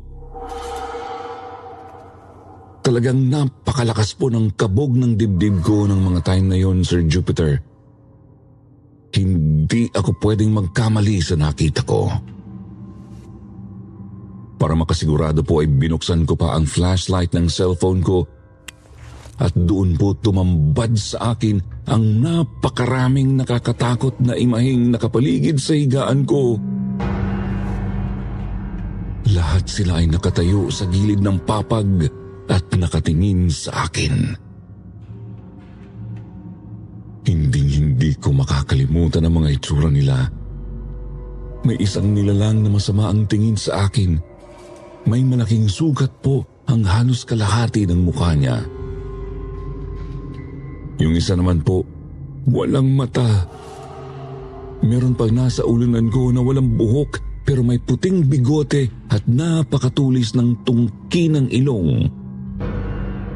Talagang napakalakas po ng kabog ng dibdib ko ng mga time na yon, Sir Jupiter. Hindi ako pwedeng magkamali sa nakita ko. Para makasigurado po ay binuksan ko pa ang flashlight ng cellphone ko at doon po tumambad sa akin ang napakaraming nakakatakot na imaheng nakapaligid sa higaan ko. Lahat sila ay nakatayo sa gilid ng papag at nakatingin sa akin. Hindi ko makakalimutan ang mga itsura nila. May isang nilalang na masama ang tingin sa akin. May malaking sugat po ang halos kalahati ng mukha niya. Yung isa naman po, walang mata. Meron pang nasa ulunan ko na walang buhok pero may puting bigote at napakatulis ng tungki ng ilong.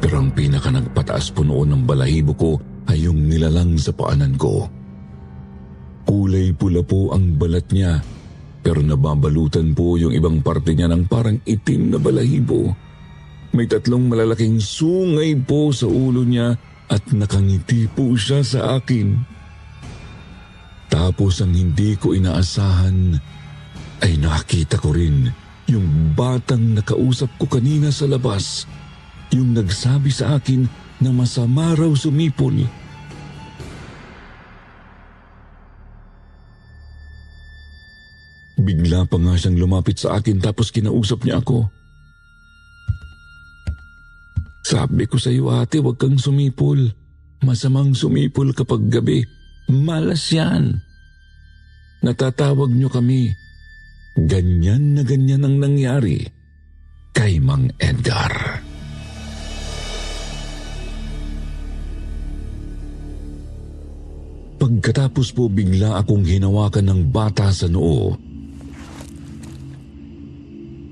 Pero ang pinaka nagpataas po noon ng balahibo ko ay yung nilalang sa paanan ko. Kulay pula po ang balat niya pero nababalutan po yung ibang parte niya ng parang itim na balahibo. May 3 malalaking sungay po sa ulo niya at nakangiti po siya sa akin. Tapos ang hindi ko inaasahan ay nakita ko rin yung batang nakausap ko kanina sa labas. Yung nagsabi sa akin na masama raw sumipol. Bigla pa nga siyang lumapit sa akin tapos kinausap niya ako. Sabi ko sa iyo, ate, huwag kang sumipol. Masamang sumipol kapag gabi. Malas yan. Natatawag niyo kami. Ganyan na ganyan ang nangyari kay Mang Edgar. Pagkatapos po bigla akong hinawakan ng bata sa noo.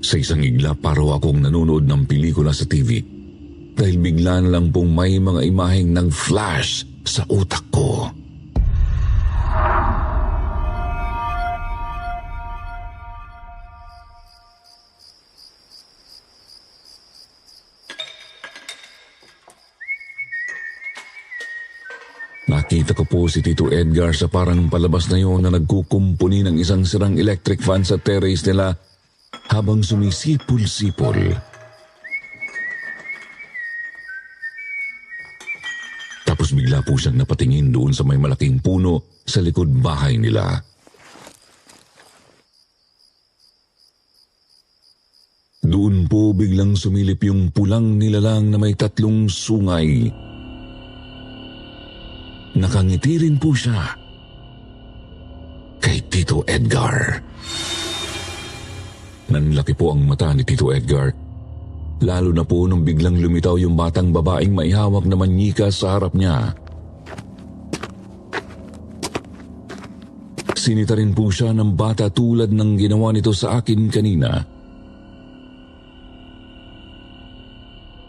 Sa isang igla paro akong nanonood ng pelikula sa TV dahil bigla na lang pong may mga imaheng nag-flash sa utak ko. Nakita ko po si Tito Edgar sa parang palabas na yon na nagkukumpuni ng isang sirang electric fan sa terrace nila habang sumisipol-sipol. Tapos bigla po siyang napatingin doon sa may malaking puno sa likod bahay nila. Doon po biglang sumilip yung pulang nilalang na may 3 sungay. Nakangiti rin po siya kay Tito Edgar. Nanlaki po ang mata ni Tito Edgar, lalo na po nung biglang lumitaw yung batang babaeng may hawak na manyika sa harap niya. Sinita rin po siya ng bata tulad ng ginawa nito sa akin kanina.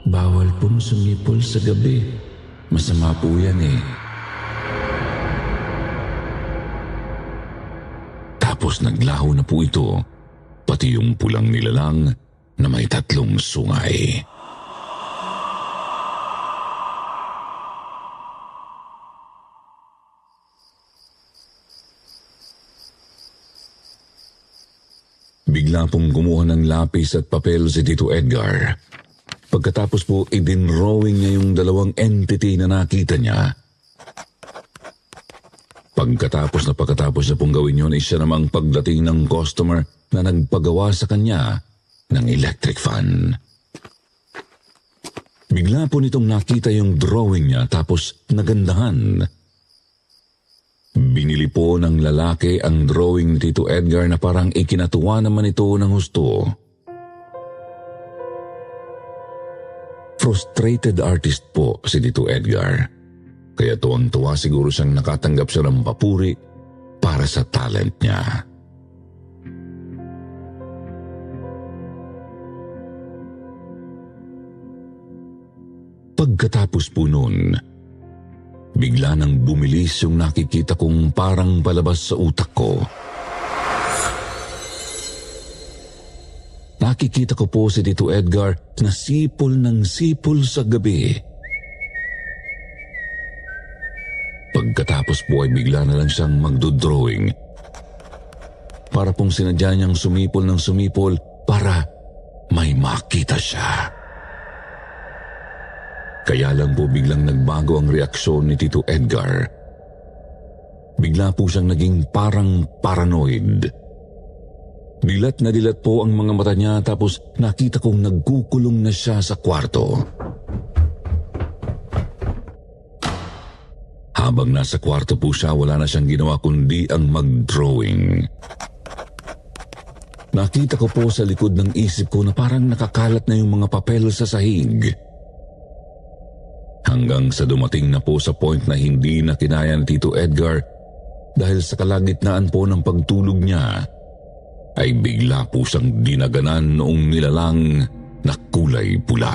Bawal pong sumipol sa gabi. Masama po yan eh. Tapos naglaho na po ito, pati yung pulang nilalang na may 3 sungay. Bigla pong kumuha ng lapis at papel si Tito Edgar. Pagkatapos po, idinrawing niya yung 2 entity na nakita niya. Pagkatapos niya pong gawin yun, ay siya namang pagdating ng customer na nagpagawa sa kanya ng electric fan. Bigla po nitong nakita yung drawing niya tapos nagandahan. Binili po ng lalaki ang drawing ni Tito Edgar na parang ikinatuwa naman ito ng husto. Frustrated artist po si Tito Edgar. Kaya tuwang-tuwa siguro siyang nakatanggap siya ng papuri para sa talent niya. Pagkatapos po nun, bigla nang bumilis yung nakikita kong parang palabas sa utak ko. Nakikita ko po si Tito Edgar na sipol ng sipol sa gabi. Pagkatapos po ay bigla na lang siyang magdodrawing. Para pong sinadya niyang sumipol ng sumipol para may makita siya. Kaya lang po biglang nagbago ang reaksyon ni Tito Edgar. Bigla po siyang naging parang paranoid. Dilat na dilat po ang mga mata niya tapos nakita kong nagkukulong na siya sa kwarto. Habang nasa kwarto po siya, wala na siyang ginawa kundi ang mag-drawing. Nakita ko po sa likod ng isip ko na parang nakakalat na yung mga papel sa sahig. Hanggang sa dumating na po sa point na hindi na kinaya ni Tito Edgar dahil sa kalagitnaan po ng pagtulog niya, ay bigla po siyang dinaganan noong nilalang na kulay pula.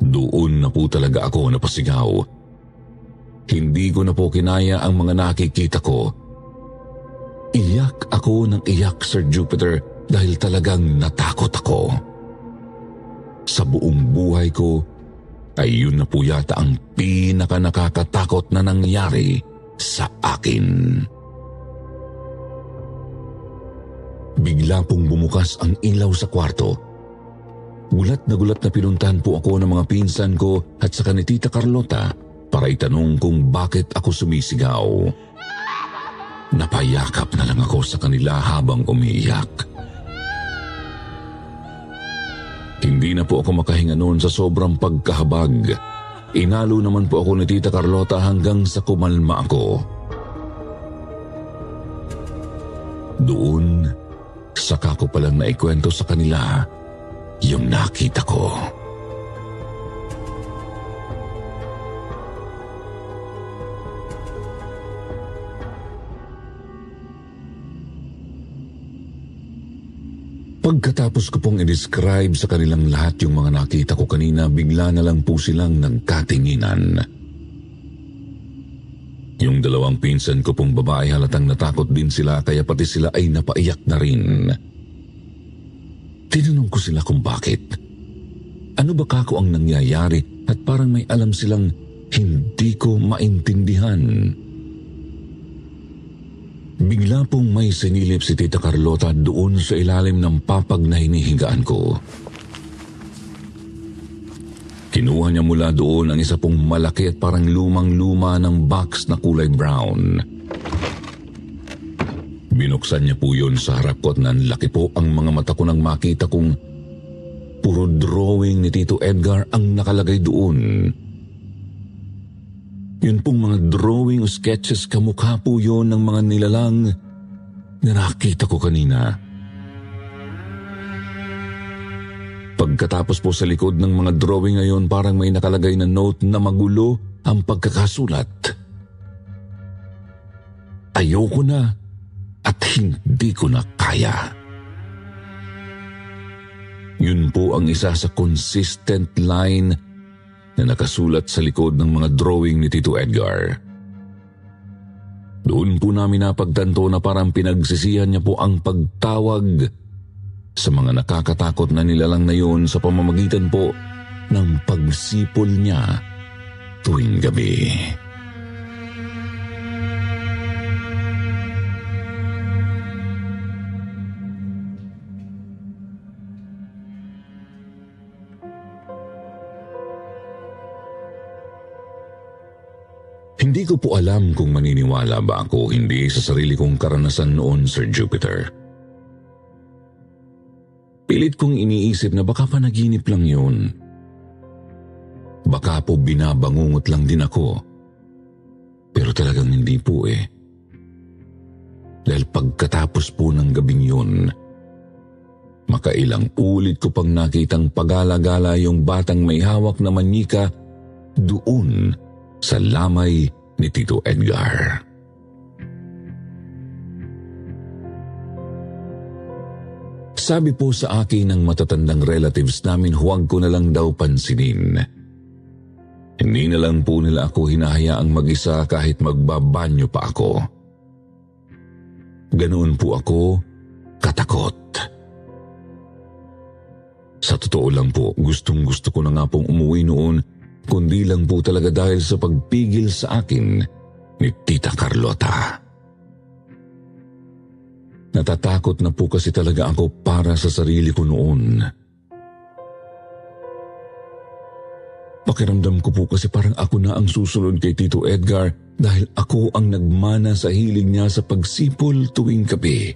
Doon na po talaga ako napasigaw. Hindi ko na po kinaya ang mga nakikita ko. Iyak ako ng iyak, Sir Jupiter, dahil talagang natakot ako. Sa buong buhay ko, ay yun na po yata ang pinaka-nakakatakot na nangyari sa akin. Bigla pong bumukas ang ilaw sa kwarto. Gulat na pinuntahan po ako ng mga pinsan ko at saka ni Tita Carlota para itanong kung bakit ako sumisigaw. Napayakap na lang ako sa kanila habang umiiyak. Hindi na po ako makahinga noon sa sobrang pagkahabag. Inalo naman po ako ni Tita Carlota hanggang sa kumalma ako. Doon, saka ko palang naikwento sa kanila yung nakita ko. Pagkatapos ko pong i-describe sa kanilang lahat yung mga nakita ko kanina, bigla na lang po silang nagkatinginan. Yung dalawang pinsan ko pong babae halatang natakot din sila kaya pati sila ay napaiyak na rin. Tinanong ko sila kung bakit. Ano ba kako ang nangyayari at parang may alam silang hindi ko maintindihan. Bigla pong may sinilip si Tita Carlota doon sa ilalim ng papag na hinihigaan ko. Kinuha niya mula doon ang isa pong malaki at parang lumang-luma ng box na kulay brown. Binuksan niya po yun sa harap ko at nanlaki po ang mga mata ko nang makita kong puro drawing ni Tito Edgar ang nakalagay doon. Yun pong mga drawing o sketches kamukha po yun ng mga nilalang na nakita ko kanina. Pagkatapos po sa likod ng mga drawing ngayon, parang may nakalagay na note na magulo ang pagkakasulat. Ayoko na at hindi ko na kaya. Yun po ang isa sa consistent line na nakasulat sa likod ng mga drawing ni Tito Edgar. Doon po namin napagtanto na parang pinagsisihan niya po ang pagtawag sa mga nakakatakot na nilalang na yun sa pamamagitan po ng pagsipol niya tuwing gabi. Hindi ko po alam kung maniniwala ba ako o hindi sa sarili kong karanasan noon, Sir Jupiter. Pilit kong iniisip na baka panaginip lang yun. Baka po binabangungot lang din ako. Pero talagang hindi po eh. Dahil pagkatapos po ng gabing yun, makailang ulit ko pang nakitang pagala-gala yung batang may hawak na manika doon sa lamay ni Tito Edgar. Sabi po sa akin ng matatandang relatives namin huwag ko na lang daw pansinin. Hindi na lang po nila ako hinahayaang mag-isa kahit magbabanyo pa ako. Ganoon po ako katakot. Sa totoo lang po, gustong-gusto ko na nga pong umuwi noon, kundi lang po talaga dahil sa pagpigil sa akin ni Tita Carlota. Natatakot na po kasi talaga ako para sa sarili ko noon. Pakiramdam ko po kasi parang ako na ang susunod kay Tito Edgar dahil ako ang nagmana sa hilig niya sa pagsipol tuwing gabi.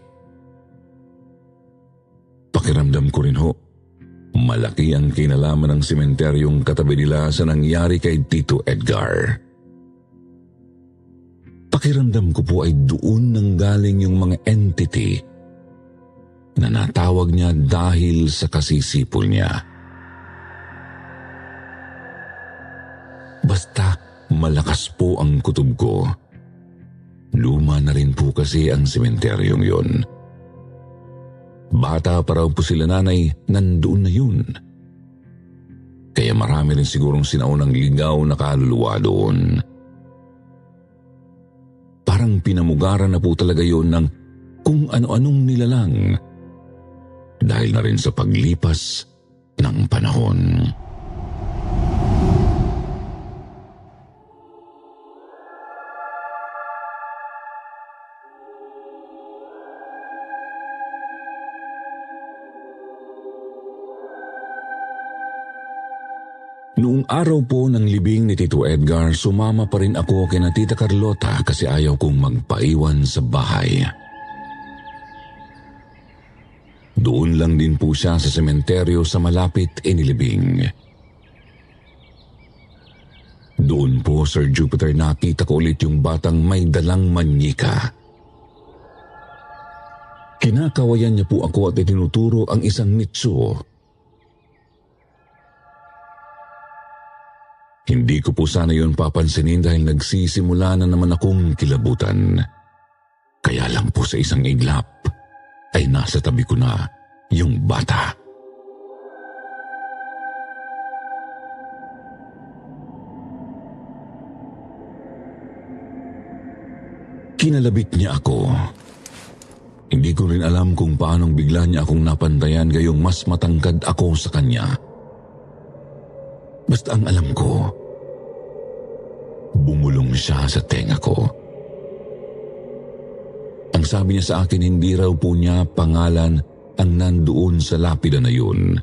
Pakiramdam ko rin ho, malaki ang kinalaman ng sementeryong katabi nila sa nangyari kay Tito Edgar. Pakiramdam ko po ay doon nanggaling yung mga entity na natawag niya dahil sa kasisipol niya. Basta malakas po ang kutob ko. Luma na rin po kasi ang sementeryong yun. Bata pa raw po sila nanay, nandoon na yun. Kaya marami rin sigurong sinaunang ligaw na kaluluwa doon. Parang pinamugaran na po talaga yun ng kung ano-anong nilalang dahil na rin sa paglipas ng panahon. Noong araw po ng libing ni Tito Edgar, sumama pa rin ako kina Tita Carlota kasi ayaw kong magpaiwan sa bahay. Doon lang din po siya sa sementeryo sa malapit inilibing. Doon po, Sir Jupiter, nakita ko ulit yung batang may dalang manyika. Kinakawayan niya po ako at itinuturo ang isang nitso. Hindi ko po sana yun papansinin dahil nagsisimula na naman akong kilabutan. Kaya lang po sa isang iglap ay nasa tabi ko na yung bata. Kinalabit niya ako. Hindi ko rin alam kung paanong bigla niya akong napantayan gayong mas matangkad ako sa kanya. Basta ang alam ko, bumulong siya sa tenga ko. Ang sabi niya sa akin, hindi raw po niya pangalan ang nandoon sa lapida na yun.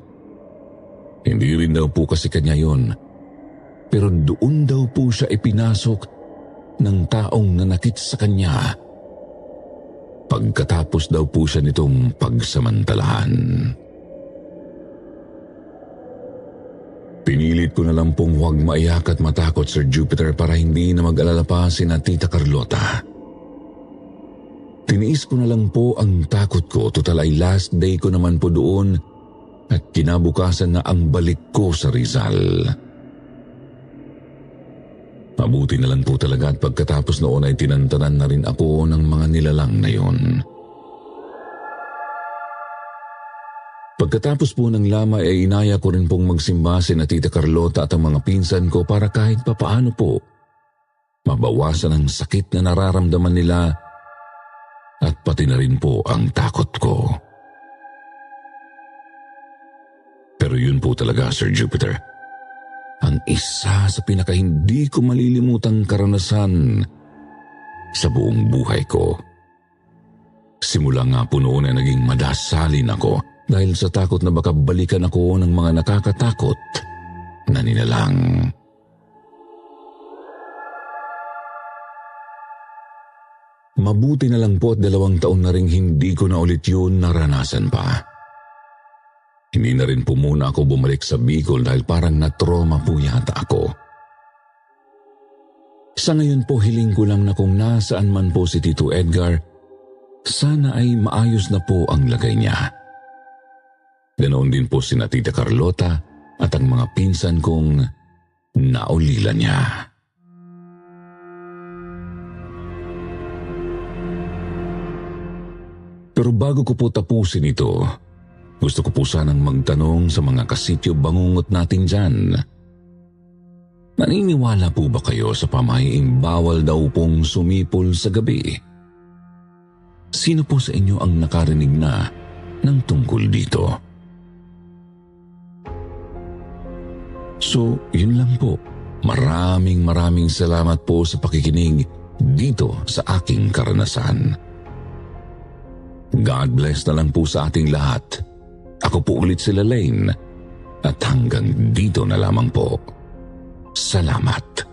Hindi rin daw po kasi kanya yun. Pero doon daw po siya ipinasok ng taong nanakit sa kanya. Pagkatapos daw po siya nitong pagsamantalahan. Pinilit ko na lang pong huwag maiyak at matakot, Sir Jupiter, para hindi na mag-alala pa sina Tita Carlota. Tiniis ko na lang po ang takot ko, total ay last day ko naman po doon at kinabukasan na ang balik ko sa Rizal. Mabuti na lang po talaga at pagkatapos noon ay tinantanan na rin ako ng mga nilalang na yon. Pagkatapos po ng lamay ay inaya ko rin pong magsimba sina Tita Carlota at ang mga pinsan ko para kahit papaano po mabawasan ang sakit na nararamdaman nila at pati na rin po ang takot ko. Pero yun po talaga, Sir Jupiter, ang isa sa pinaka-hindi ko malilimutang karanasan sa buong buhay ko. Simula nga po noon ay naging madasalin ako dahil sa takot na baka balikan ako ng mga nakakatakot na nilalang. Mabuti na lang po at 2 taon na ring hindi ko na ulit yun naranasan pa. Hindi na rin po muna ako bumalik sa Bicol dahil parang na-trauma po yata ako. Sa ngayon po hiling ko lang na kung nasaan man po si Tito Edgar, sana ay maayos na po ang lagay niya. Ganoon din po sina Tita Carlota at ang mga pinsan kong naulila niya. Pero bago ko po tapusin ito, Gusto ko po sanang magtanong sa mga kasityo bangungot natin dyan. Naniniwala po ba kayo sa pamahiing bawal daw pong sumipol sa gabi? Sino po sa inyo ang nakarinig na ng tungkol dito? So, yun lang po. Maraming salamat po sa pakikinig dito sa aking karanasan. God bless na lang po sa ating lahat. Ako po ulit si Lane at hanggang dito na lamang po. Salamat.